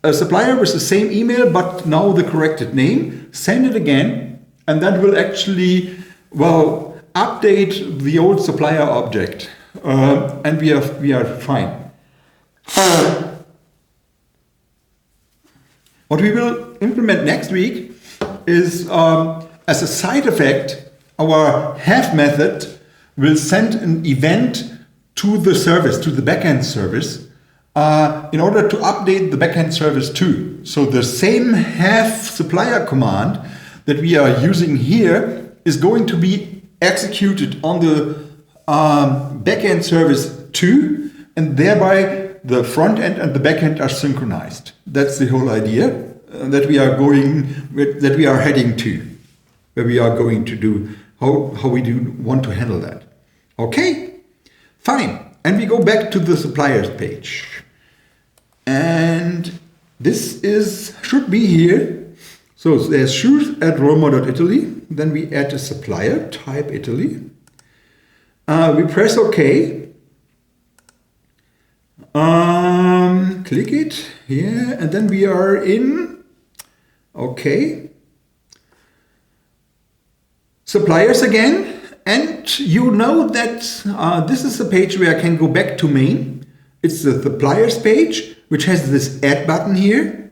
[SPEAKER 1] a supplier with the same email, but now the corrected name, send it again, and that will actually, update the old supplier object. And we are fine. What we will implement next week is, as a side effect, our have method will send an event to the service, to the backend service, in order to update the backend service too. So the same have supplier command that we are using here is going to be executed on the backend service too, and thereby the front end and the backend are synchronized. That's the whole idea that we are heading to. where we are going to do, how we do want to handle that. Okay, fine. And we go back to the suppliers page. And this should be here. So there's shoes at Roma.Italy. Then we add a supplier, type Italy. We press OK. Click it here, and then we are in OK. Suppliers again. And you know that this is a page where I can go back to main. It's the suppliers page, which has this add button here.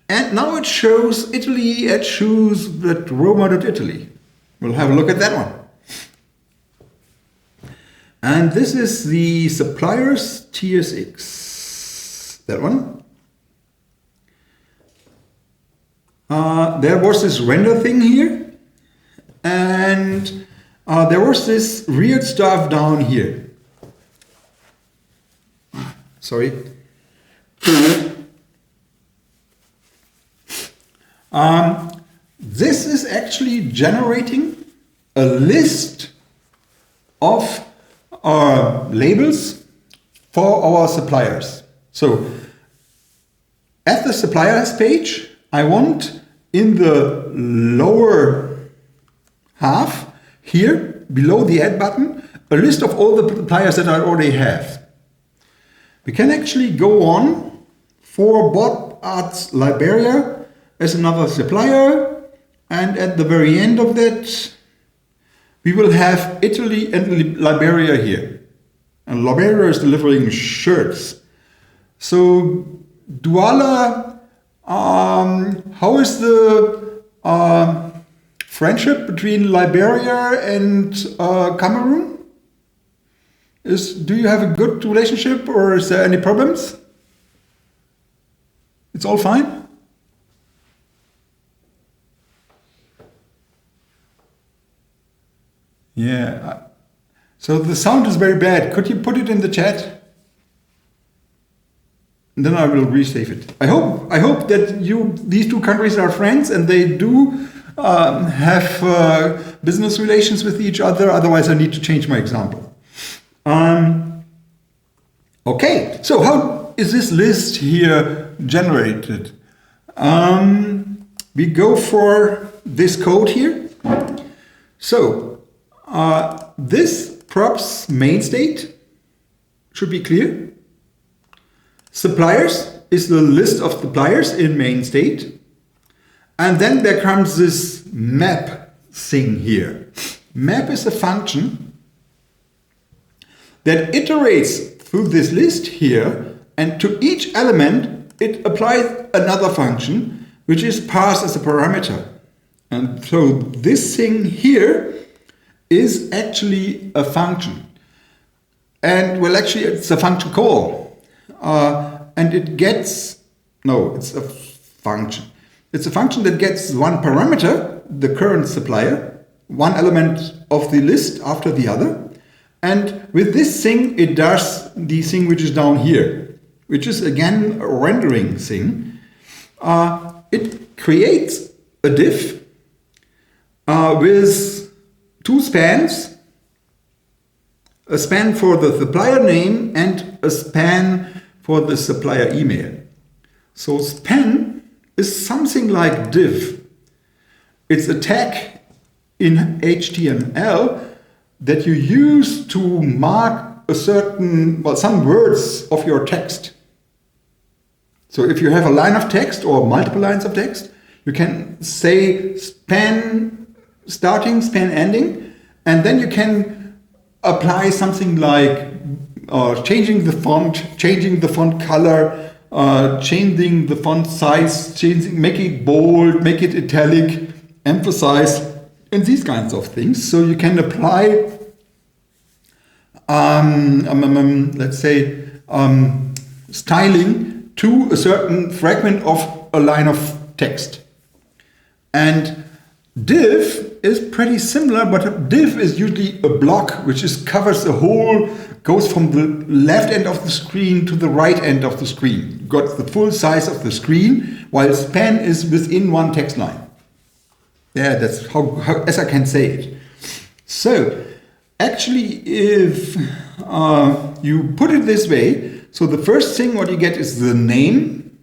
[SPEAKER 1] And now it shows Italy at shoes at Roma.Italy. We'll have a look at that one. And this is the suppliers TSX. That one. There was this render thing here. And there was this weird stuff down here. Sorry. This is actually generating a list of labels for our suppliers. So at the suppliers page, I want in the lower half here below the add button a list of all the suppliers that I already have. We can actually go on for Bob Arts Liberia as another supplier, and at the very end of that we will have Italy and Liberia here. And Liberia is delivering shirts. So Douala, how is the friendship between Liberia and Cameroon? Do you have a good relationship, or is there any problems? It's all fine? Yeah. So the sound is very bad. Could you put it in the chat? And then I will resave it. I hope that these two countries are friends and they do have business relations with each other. Otherwise, I need to change my example. Okay, so how is this list here generated? We go for this code here. So this props main state should be clear. Suppliers is the list of suppliers in main state. And then there comes this map thing here. Map is a function that iterates through this list here, and to each element it applies another function which is passed as a parameter. And so this thing here is actually a function. And well, actually it's a function call. And it gets, no, it's a function. It's a function that gets one parameter, the current supplier, one element of the list after the other. And with this thing, it does the thing which is down here, which is again a rendering thing. It creates a div with two spans, a span for the supplier name and a span for the supplier email. So span is something like div. It's a tag in HTML that you use to mark a certain, well, some words of your text. So if you have a line of text or multiple lines of text, you can say span starting, span ending, and then you can apply something like changing the font color, changing the font size, make it bold, make it italic, emphasize, and these kinds of things. So you can apply, let's say, styling to a certain fragment of a line of text. And div is pretty similar, but a div is usually a block which covers the whole, goes from the left end of the screen to the right end of the screen. You've got the full size of the screen, while span is within one text line. Yeah, that's how as I can say it. So, actually, if you put it this way, so the first thing what you get is the name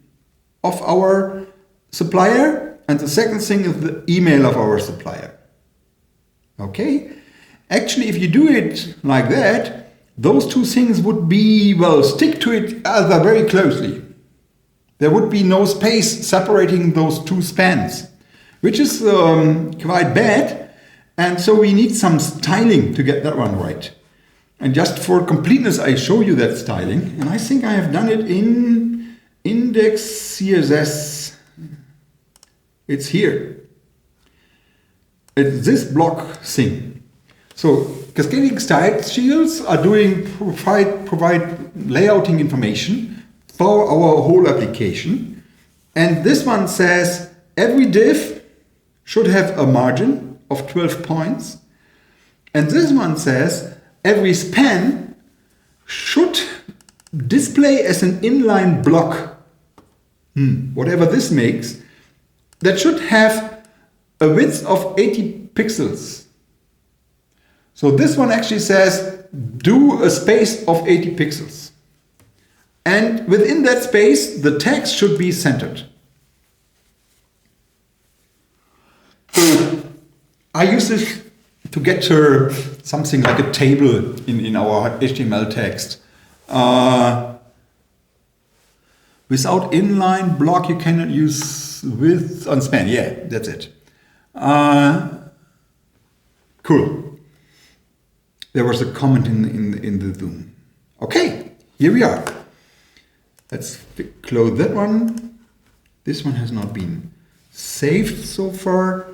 [SPEAKER 1] of our supplier, and the second thing is the email of our supplier. Okay? Actually, if you do it like that, those two things would be, well, stick to each other very closely. There would be no space separating those two spans, which is quite bad. And so we need some styling to get that one right. And just for completeness, I show you that styling. And I think I have done it in index CSS. It's here. It's this block thing. So cascading style shields are provide layouting information for our whole application. And this one says every div should have a margin of 12 points. And this one says every span should display as an inline block, whatever this makes, that should have a width of 80 pixels. So this one actually says do a space of 80 pixels. And within that space, the text should be centered. I use this to get to something like a table in our HTML text. Without inline block, you cannot use width on span. Yeah, that's it. Cool. There was a comment in the Zoom. Okay, here we are. Let's close that one. This one has not been saved so far.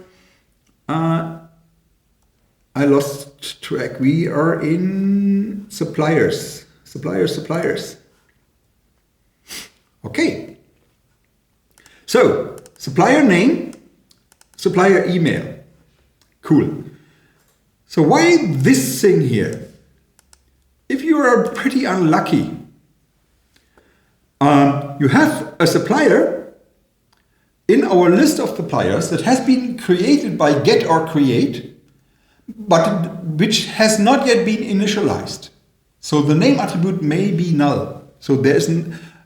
[SPEAKER 1] I lost track. We are in suppliers. Suppliers. Okay. So, supplier name, supplier email. Cool. So why this thing here? If you are pretty unlucky, you have a supplier in our list of suppliers that has been created by get or create, but which has not yet been initialized. So the name attribute may be null. So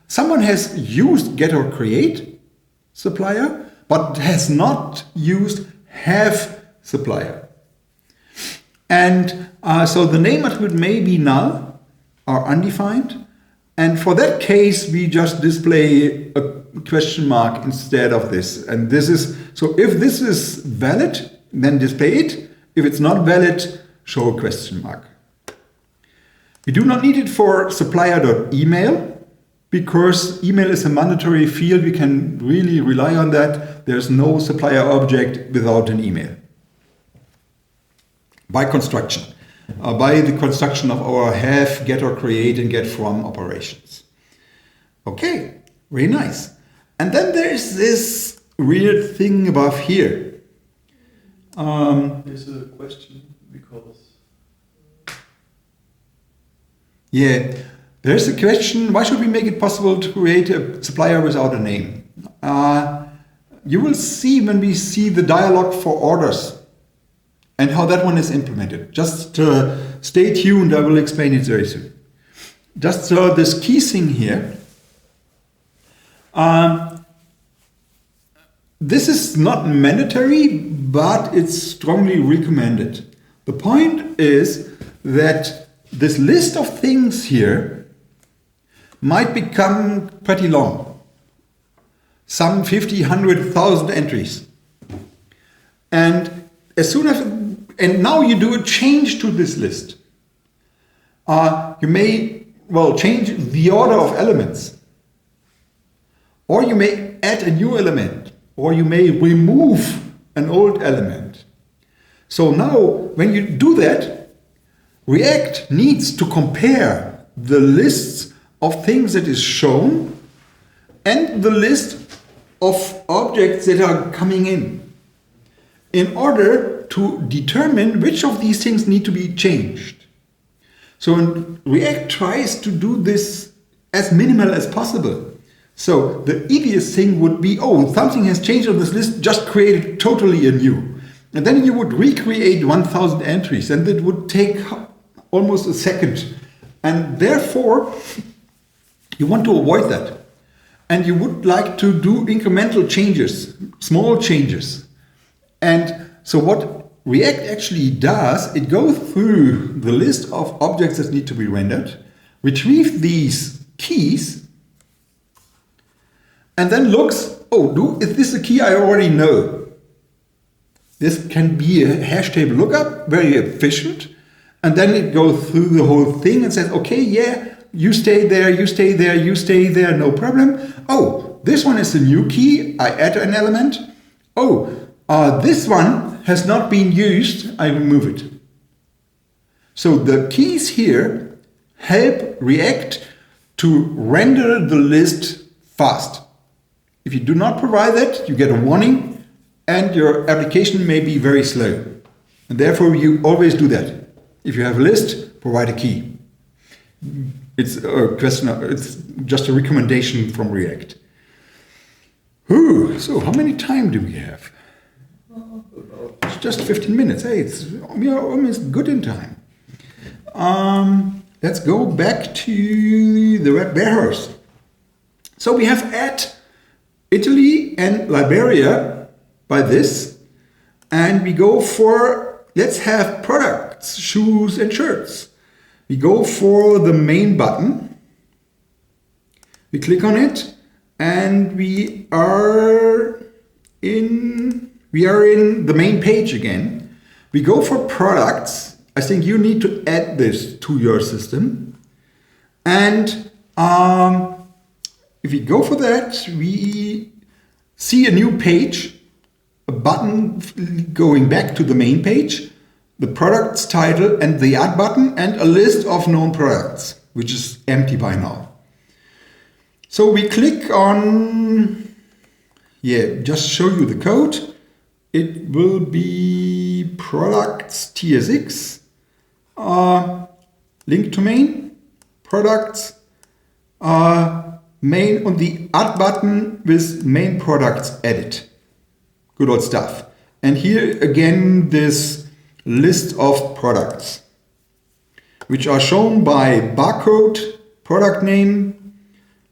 [SPEAKER 1] someone has used get or create supplier, but has not used have supplier. And so the name attribute may be null or undefined. And for that case, we just display a question mark instead of this. And this is, so if this is valid, then display it. If it's not valid, show a question mark. We do not need it for supplier.email because email is a mandatory field. We can really rely on that. There's no supplier object without an email. By construction. By the construction of our have, get or create, and get from operations. Okay, very nice. And then there is this weird thing above here.
[SPEAKER 2] There's a question because...
[SPEAKER 1] Yeah, there's a question, why should we make it possible to create a supplier without a name? You will see when we see the dialog for orders and how that one is implemented. Just stay tuned, I will explain it very soon. Just this key thing here. This is not mandatory, but it's strongly recommended. The point is that this list of things here might become pretty long. Some 50, 100,000 entries. And as soon as and now you do a change to this list. You may, change the order of elements. Or you may add a new element. Or you may remove an old element. So now, when you do that, React needs to compare the lists of things that is shown and the list of objects that are coming in order to determine which of these things need to be changed. So React tries to do this as minimal as possible. So the easiest thing would be, something has changed on this list, just create totally anew. And then you would recreate 1000 entries, and it would take almost a second. And therefore, you want to avoid that. And you would like to do incremental changes, small changes. And so what React actually does, it goes through the list of objects that need to be rendered, retrieve these keys, and then looks, oh, is this a key I already know? This can be a hash table lookup, very efficient. And then it goes through the whole thing and says, okay, yeah, you stay there, you stay there, you stay there, no problem. Oh, this one is a new key, I add an element. Oh, this one has not been used, I remove it. So the keys here help React to render the list fast. If you do not provide that, you get a warning and your application may be very slow. And therefore you always do that. If you have a list, provide a key. It's a question, it's just a recommendation from React. So how many time do we have? It's just 15 minutes. Hey, we are almost good in time. Let's go back to the web warehouse. So we have add Italy and Liberia by this, and we go for, let's have products, shoes and shirts. We go for the main button, we click on it, and we are in the main page again. We go for products. I think you need to add this to your system. And if we go for that, we see a new page, a button going back to the main page, the product's title and the add button, and a list of known products, which is empty by now. So we click on, just show you the code. It will be products TSX, link to main, products, main on the add button with main products edit. Good old stuff. And here again, this list of products, which are shown by barcode, product name,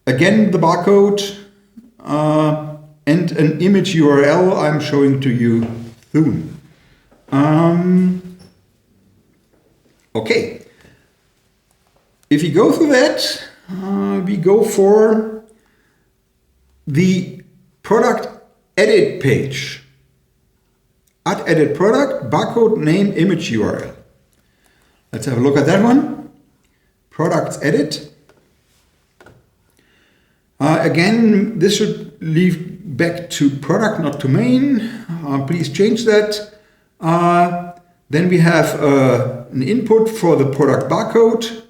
[SPEAKER 1] again the barcode, and an image URL I'm showing to you soon. Okay. If you go through that, we go for the product edit page. Add edit product, barcode, name, image URL. Let's have a look at that one. Products edit. Again, this should leave back to product, not to main. Please change that. Then we have an input for the product barcode,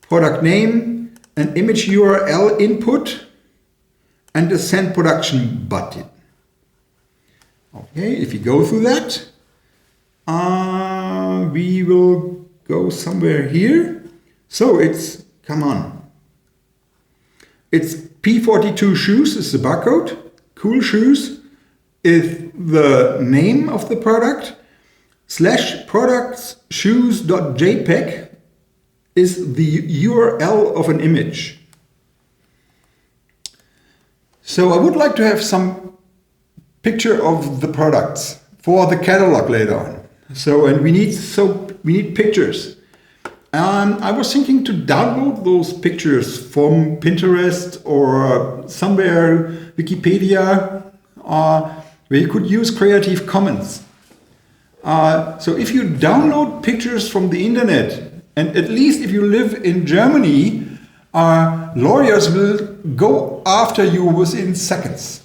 [SPEAKER 1] product name, an image URL input, and a send production button. Okay, if you go through that, we will go somewhere here. So it's, come on. It's P42 shoes is the barcode. Cool shoes is the name of the product. / products shoes.jpg is the URL of an image. So I would like to have some picture of the products for the catalog later on. And we need pictures. I was thinking to download those pictures from Pinterest or somewhere, Wikipedia, where you could use Creative Commons. So if you download pictures from the internet, and at least if you live in Germany, lawyers will go after you within seconds.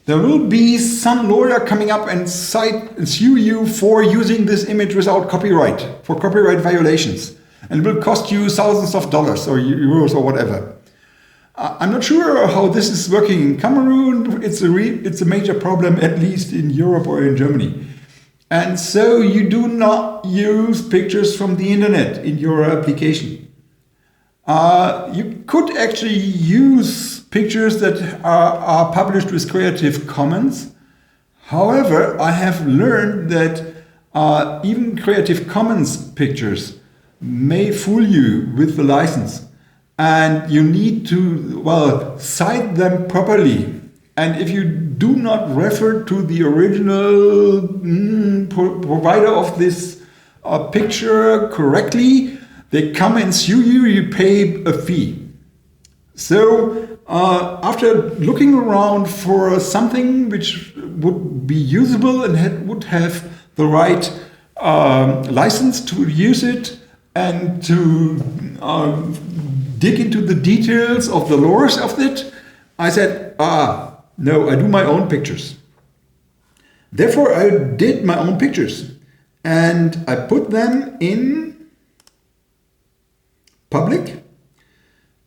[SPEAKER 1] There will be some lawyer coming up and sue you for using this image without copyright, for copyright violations. And it will cost you thousands of dollars or euros or whatever. I'm not sure how this is working in Cameroon. It's a major problem, at least in Europe or in Germany. And so you do not use pictures from the internet in your application. You could actually use pictures that are published with Creative Commons. However, I have learned that even Creative Commons pictures may fool you with the license, and you need to, well, cite them properly. And if you do not refer to the original provider of this picture correctly, they come and sue you, you pay a fee. So after looking around for something which would be usable and would have the right license to use it and to dig into the details of the lores of it, I said, no, I do my own pictures. Therefore, I did my own pictures and I put them in public,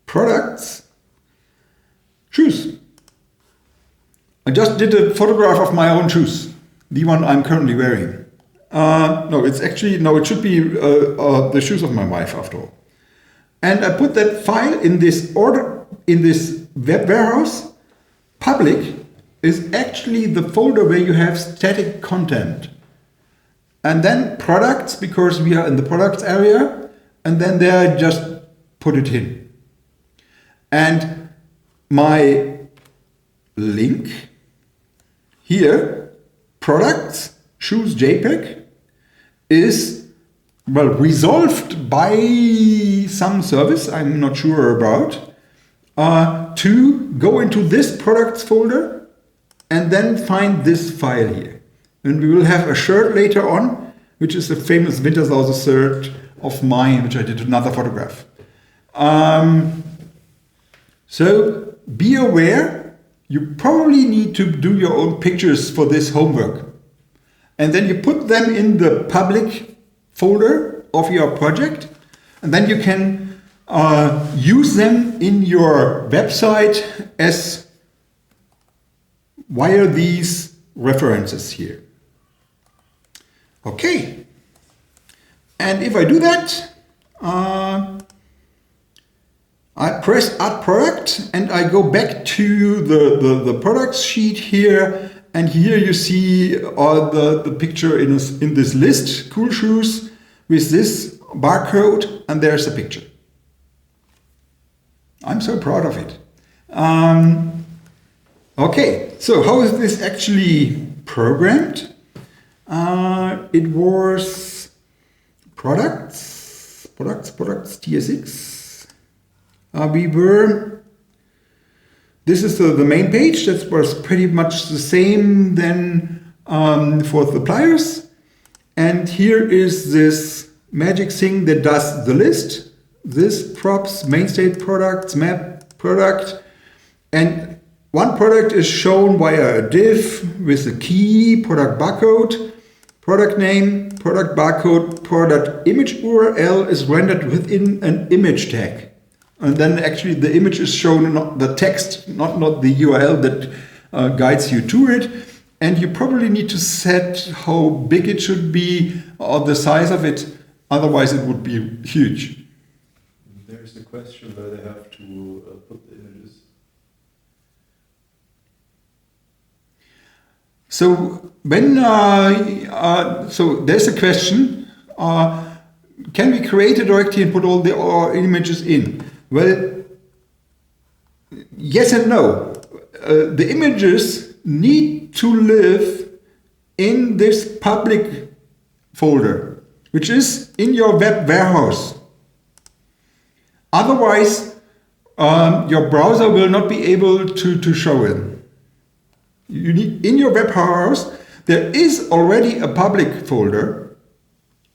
[SPEAKER 1] products, shoes. I just did a photograph of my own shoes, the one I'm currently wearing. It should be the shoes of my wife after all. And I put that file in this web warehouse. Public is actually the folder where you have static content. And then products, because we are in the products area, and then there I just put it in. And my link here, products, shoes JPEG, is, well, resolved by some service I'm not sure about, to go into this products folder and then find this file here. And we will have a shirt later on, which is the famous Wintershauser shirt of mine, which I did another photograph. So be aware, you probably need to do your own pictures for this homework. And then you put them in the public folder of your project, and then you can use them in your website as via these references here. Okay. And if I do that, I press Add Product and I go back to the products sheet here, and here you see the picture in this list, cool shoes, with this barcode, and there's a picture. I'm so proud of it. Okay, so how is this actually programmed? It was products, TSX. This is the main page. That was pretty much the same then for the pliers. And here is this magic thing that does the list. This props, main state products, map product. And one product is shown via a div with a key, product barcode, product name, product barcode, product image URL is rendered within an image tag. And then actually the image is shown, not the text, not the URL that guides you to it. And you probably need to set how big it should be or the size of it, otherwise it would be huge.
[SPEAKER 2] There's the question where they have to put the images.
[SPEAKER 1] So when so there's a question: can we create a directory and put all the images in? Well, yes and no. The images need to live in this public folder, which is in your web warehouse. Otherwise, your browser will not be able to show it. You need, in your web warehouse, there is already a public folder,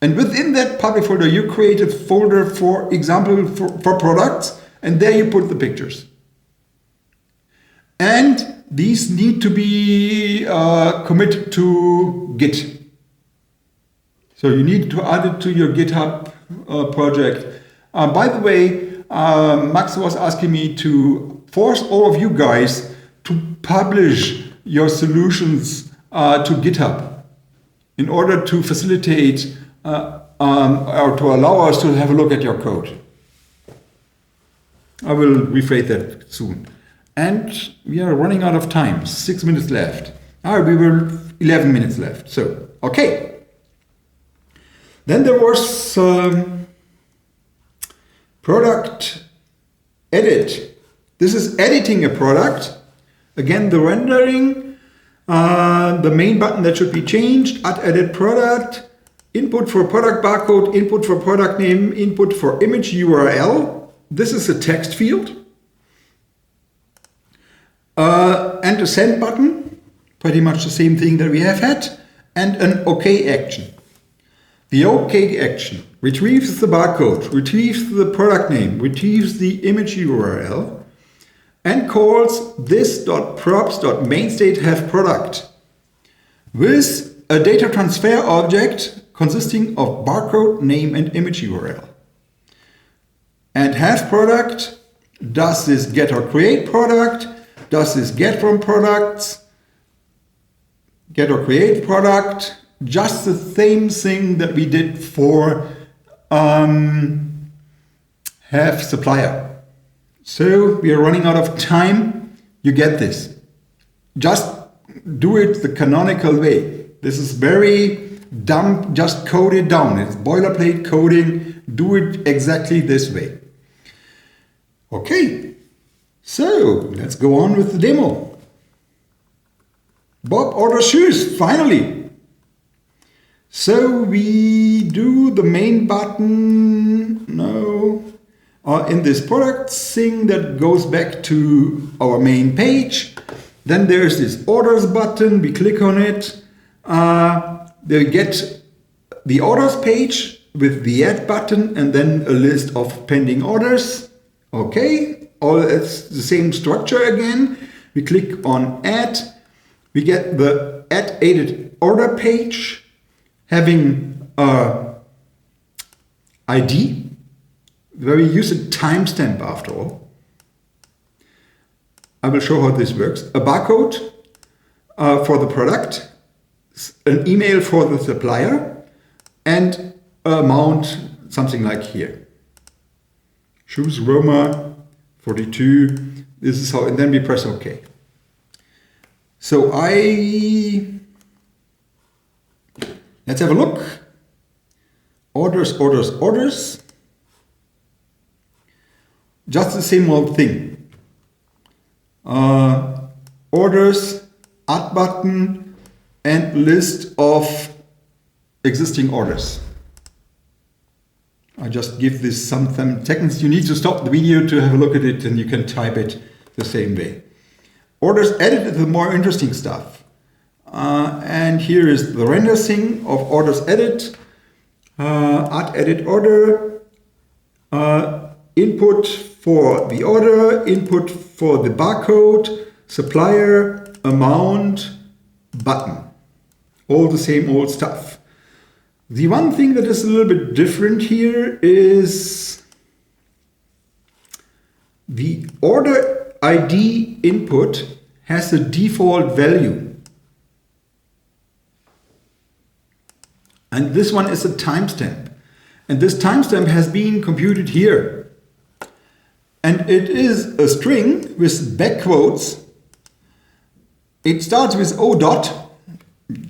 [SPEAKER 1] and within that public folder, you create a folder, for example, for products, and there you put the pictures. And these need to be committed to Git. So you need to add it to your GitHub project. By the way, Max was asking me to force all of you guys to publish your solutions to GitHub in order to facilitate or to allow us to have a look at your code. I will rephrase that soon. And we are running out of time, 6 minutes left. We will 11 minutes left. So, okay. Then there was product edit. This is editing a product. Again, the rendering, the main button that should be changed, add edit product, input for product barcode, input for product name, input for image URL. This is a text field. And a send button, pretty much the same thing that we have had, and an OK action. The OK action retrieves the barcode, retrieves the product name, retrieves the image URL, and calls this.props.mainStateHaveProduct with a data transfer object consisting of barcode, name, and image URL. And HaveProduct does this get or create product, does this get from products, get or create product, just the same thing that we did for have supplier. So we are running out of time. You get this. Just do it the canonical way. This is very dumb. Just code it down. It's boilerplate coding. Do it exactly this way. Okay. So let's go on with the demo. Bob orders shoes, finally. So we do the main button, in this product thing that goes back to our main page. Then there's this orders button, we click on it. They get the orders page with the add button and then a list of pending orders. Okay, it's the same structure again. We click on add. We get the add edit order page having ID, where we use a timestamp after all. I will show how this works. A barcode for the product, an email for the supplier, and amount, something like here. Shoes Roma 42. This is how, and then we press OK. So let's have a look. Orders, orders, orders. Just the same old thing. Orders, add button, and list of existing orders. I just give this some seconds. You need to stop the video to have a look at it, and you can type it the same way. Orders edit is the more interesting stuff. And here is the render thing of orders edit, add edit order, input for the order, input for the barcode, supplier, amount, button. All the same old stuff. The one thing that is a little bit different here is the order ID input has a default value. And this one is a timestamp. And this timestamp has been computed here. And it is a string with back quotes. It starts with O dot,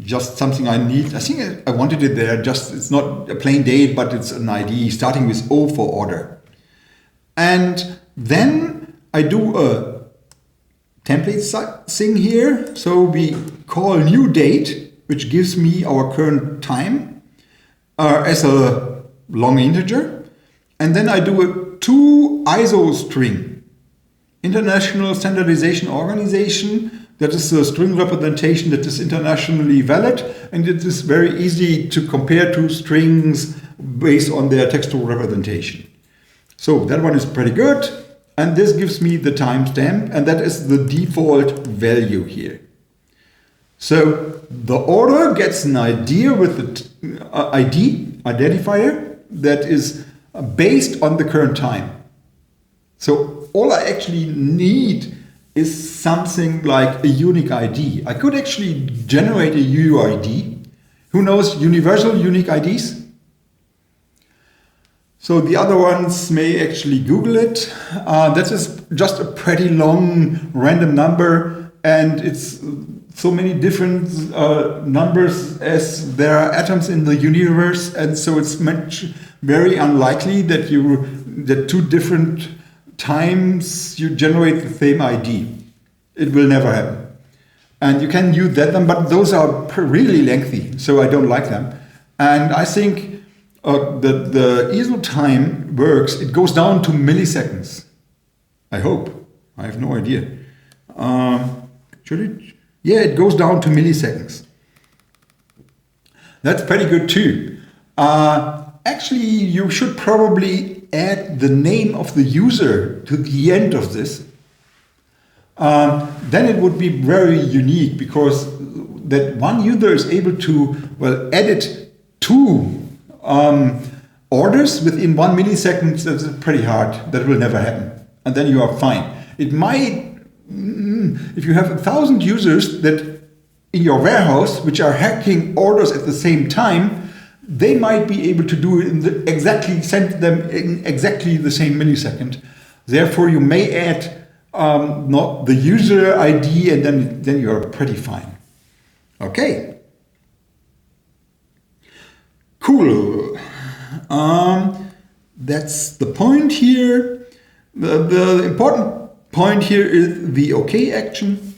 [SPEAKER 1] just something I need. I think I wanted it there, just it's not a plain date, but it's an ID starting with O for order. And then I do a template thing here. So we call new date, which gives me our current time as a long integer. And then I do a to ISO string, International Standardization Organization. That is a string representation that is internationally valid, and it is very easy to compare two strings based on their textual representation. So that one is pretty good, and this gives me the timestamp, and that is the default value here. So the order gets an idea with the identifier that is based on the current time. So all I actually need is something like a unique ID. I could actually generate a UUID. Who knows universal unique IDs? So the other ones may actually Google it. That is just a pretty long random number, and it's so many different numbers as there are atoms in the universe, and so it's very unlikely that that two different times you generate the same ID. It will never happen. And you can use that them, but those are really lengthy, so I don't like them. And I think the ESO time works. It goes down to milliseconds. I hope. I have no idea. Should it? Yeah, it goes down to milliseconds. That's pretty good too. Actually, you should probably add the name of the user to the end of this. Then it would be very unique, because that one user is able to, edit two orders within 1 millisecond. That's pretty hard. That will never happen. And then you are fine. It might, if you have 1,000 users that in your warehouse which are hacking orders at the same time, they might be able to do it send them in exactly the same millisecond. Therefore, you may add not the user ID, and then you're pretty fine. Okay. Cool. That's the point here. The important point here is the OK action.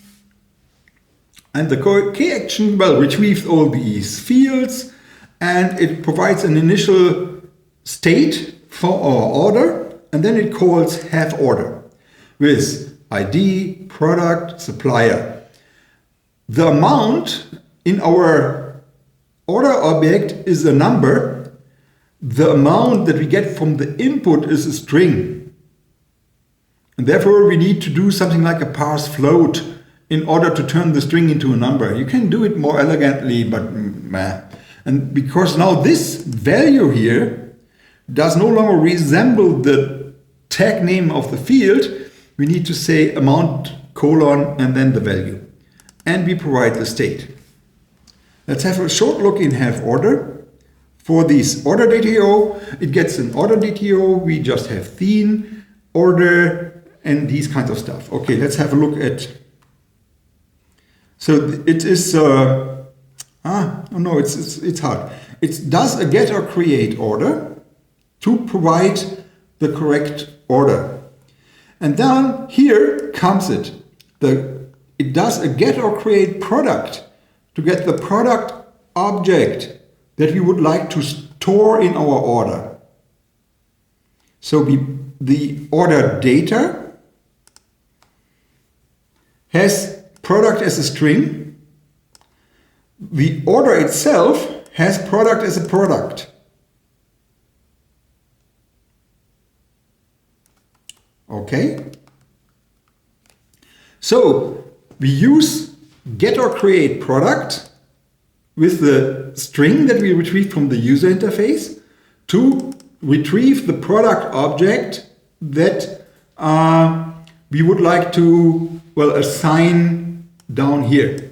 [SPEAKER 1] And the OK action, retrieves all these fields, and it provides an initial state for our order, and then it calls have order with ID, product, supplier. The amount in our order object is a number. The amount that we get from the input is a string. And therefore we need to do something like a parse float in order to turn the string into a number. You can do it more elegantly, but meh. And because now this value here does no longer resemble the tag name of the field, we need to say amount colon and then the value. And we provide the state. Let's have a short look in have order. For this order DTO, it gets an order DTO. We just have theme, order, and these kinds of stuff. Okay, let's have a look at. So it is. It's hard. It does a get or create order to provide the correct order. And down here comes it. It does a get or create product to get the product object that we would like to store in our order. So the order data has product as a string. The order itself has product as a product. Okay? So we use get or create product with the string that we retrieve from the user interface to retrieve the product object that we would like to assign down here.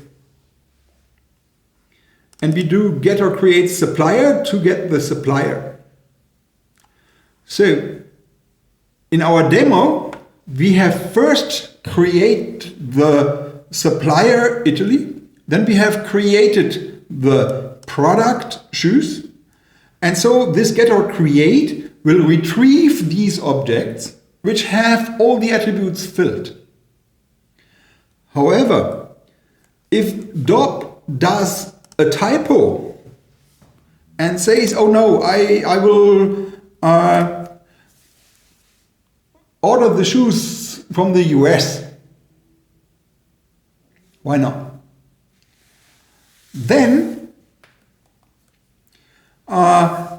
[SPEAKER 1] And we do get or create supplier to get the supplier. So in our demo, we have first create the supplier Italy, then we have created the product shoes, and so this get or create will retrieve these objects which have all the attributes filled. However, if DOP does a typo and says, oh no, I will order the shoes from the US. Why not? Then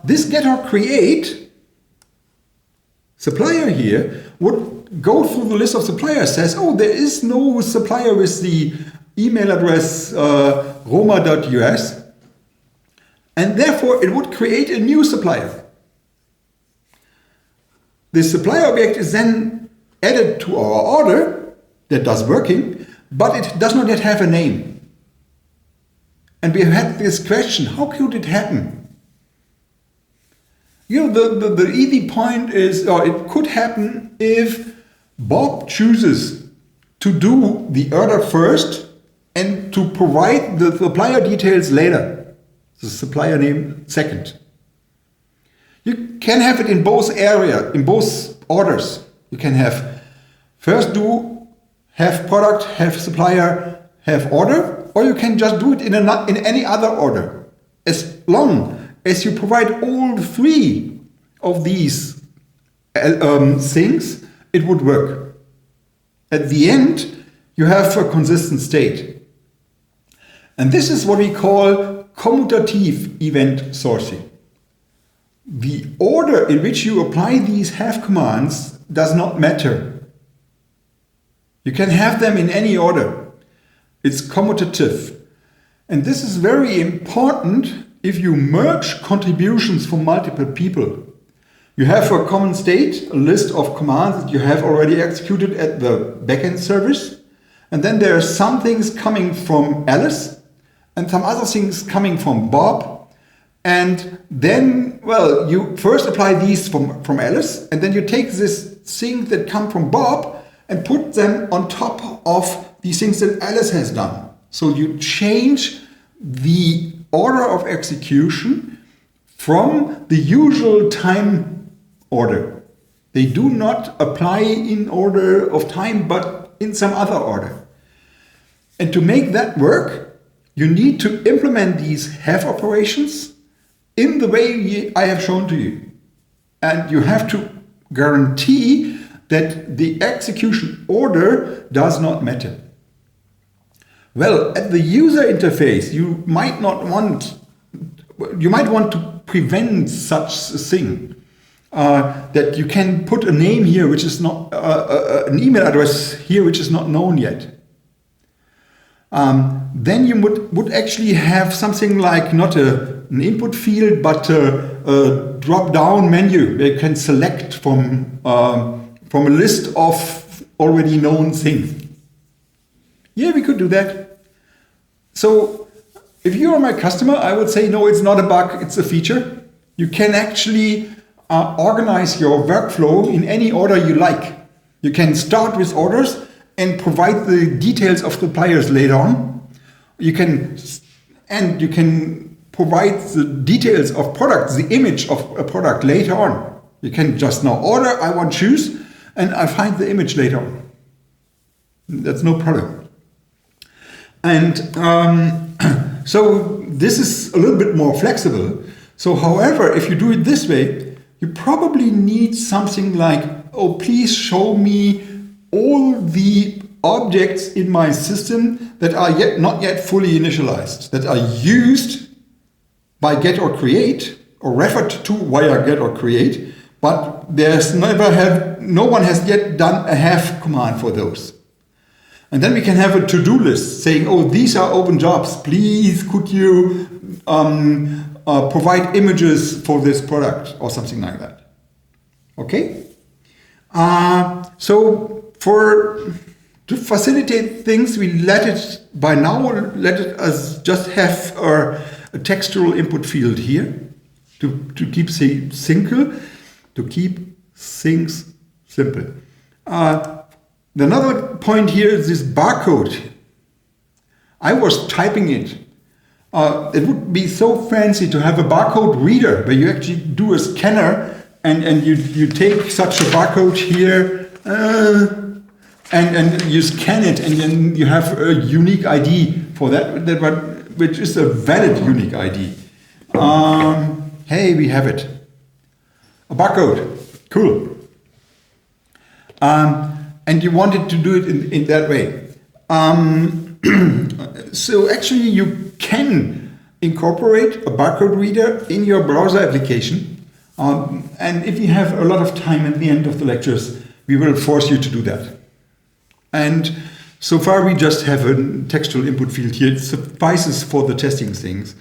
[SPEAKER 1] this get or create supplier here would go through the list of suppliers, says, oh, there is no supplier with the email address roma.us, and therefore it would create a new supplier. The supplier object is then added to our order that does working, but it does not yet have a name. And we have had this question, how could it happen? You know, the easy point is, or it could happen if Bob chooses to do the order first and to provide the supplier details later, the supplier name second. You can have it in both areas, in both orders. You can have first do have product, have supplier, have order, or you can just do it in any other order. As long as you provide all three of these things, it would work. At the end, you have a consistent state. And this is what we call commutative event sourcing. The order in which you apply these have commands does not matter. You can have them in any order. It's commutative. And this is very important if you merge contributions from multiple people. You have a common state, a list of commands that you have already executed at the backend service. And then there are some things coming from Alice and some other things coming from Bob. And then, well, you first apply these from Alice, and then you take this thing that come from Bob and put them on top of the things that Alice has done. So you change the order of execution from the usual time order. They do not apply in order of time, but in some other order. And to make that work, you need to implement these have operations in the way I have shown to you. And you have to guarantee that the execution order does not matter. Well, at the user interface, you might want to prevent such a thing. That you can put a name here which is not, an email address here which is not known yet. Then you would actually have something like not an input field, but a drop-down menu where you can select from a list of already known things. Yeah, we could do that. So if you are my customer, I would say, no, it's not a bug, it's a feature. You can actually organize your workflow in any order you like. You can start with orders and provide the details of suppliers later on. You can provide the details of products, the image of a product later on. You can just now order, I want shoes, and I find the image later on. That's no problem. And so this is a little bit more flexible. So however, if you do it this way, you probably need something like, oh, please show me all the objects in my system that are not yet fully initialized, that are used by get or create, or referred to via get or create, but no one has yet done a have command for those. And then we can have a to-do list saying, oh, these are open jobs. Please, could you provide images for this product or something like that. Okay? So to facilitate things, we let us just have a textual input field here to keep things simple. Another point here is this barcode. I was typing it. It would be so fancy to have a barcode reader where you actually do a scanner and you take such a barcode here and you scan it, and then you have a unique ID for that which is a valid unique ID. Hey, we have it. A barcode. Cool. And you wanted to do it in that way. So actually you can incorporate a barcode reader in your browser application. And if you have a lot of time at the end of the lectures, we will force you to do that. And so far we just have a textual input field here. It suffices for the testing things.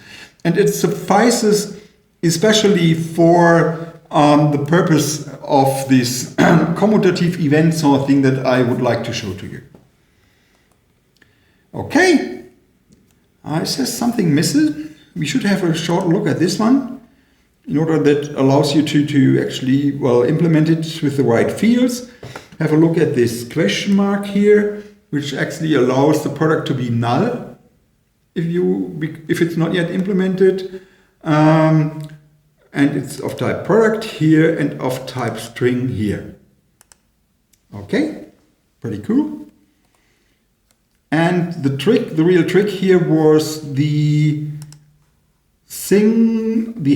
[SPEAKER 1] And it suffices especially for the purpose of this commutative event sort thing that I would like to show to you. Okay, it says something missing. We should have a short look at this one in order that allows you to actually, well, implement it with the right fields. Have a look at this question mark here. which actually allows the product to be null if it's not yet implemented. And it's of type product here and of type string here. Okay, pretty cool. And the real trick here was the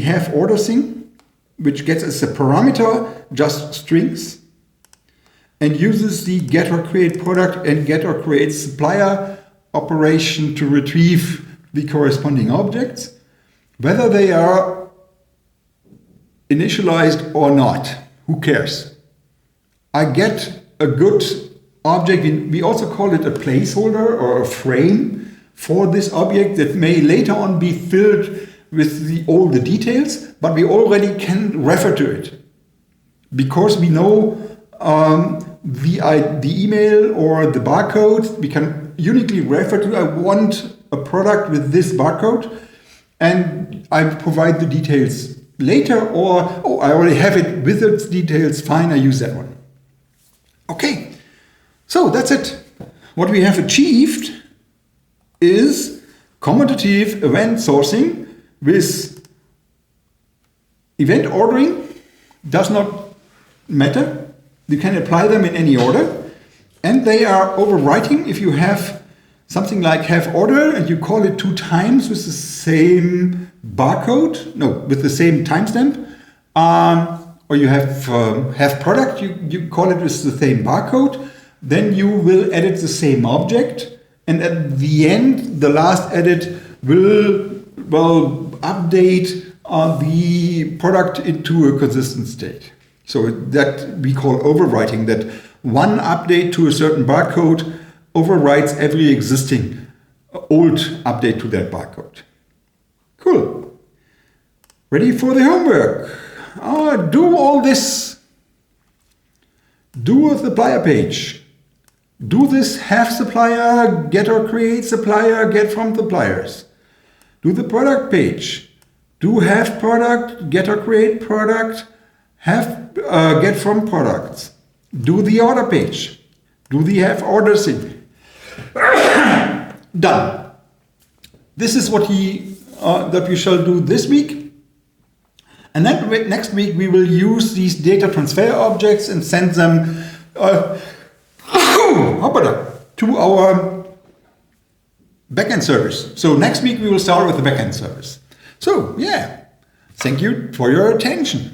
[SPEAKER 1] have order thing, which gets as a parameter just strings and uses the get or create product and get or create supplier operation to retrieve the corresponding objects, whether they are initialized or not. Who cares? I get a good object. We also call it a placeholder or a frame for this object that may later on be filled with all the details, but we already can refer to it because we know the email or the barcode. We can uniquely refer to, I want a product with this barcode, and I provide the details later, or I already have it with its details, fine, I use that one. Okay, so that's it. What we have achieved is commutative event sourcing with event ordering. Does not matter. You can apply them in any order, and they are overwriting. If you have something like have order and you call it 2 times with the same barcode, with the same timestamp, or you have product, you call it with the same barcode, then you will edit the same object, and at the end, the last edit will update the product into a consistent state. So that we call overwriting, that one update to a certain barcode overwrites every existing old update to that barcode. Cool. Ready for the homework. Do all this. Do a supplier page. Do this have supplier, get or create supplier, get from suppliers. Do the product page. Do have product, get or create product, have get from products. Do the order page. Do the have order thing. Done. This is what that we shall do this week. And then next week we will use these data transfer objects and send them to our backend service. So next week we will start with the backend service. So yeah, thank you for your attention.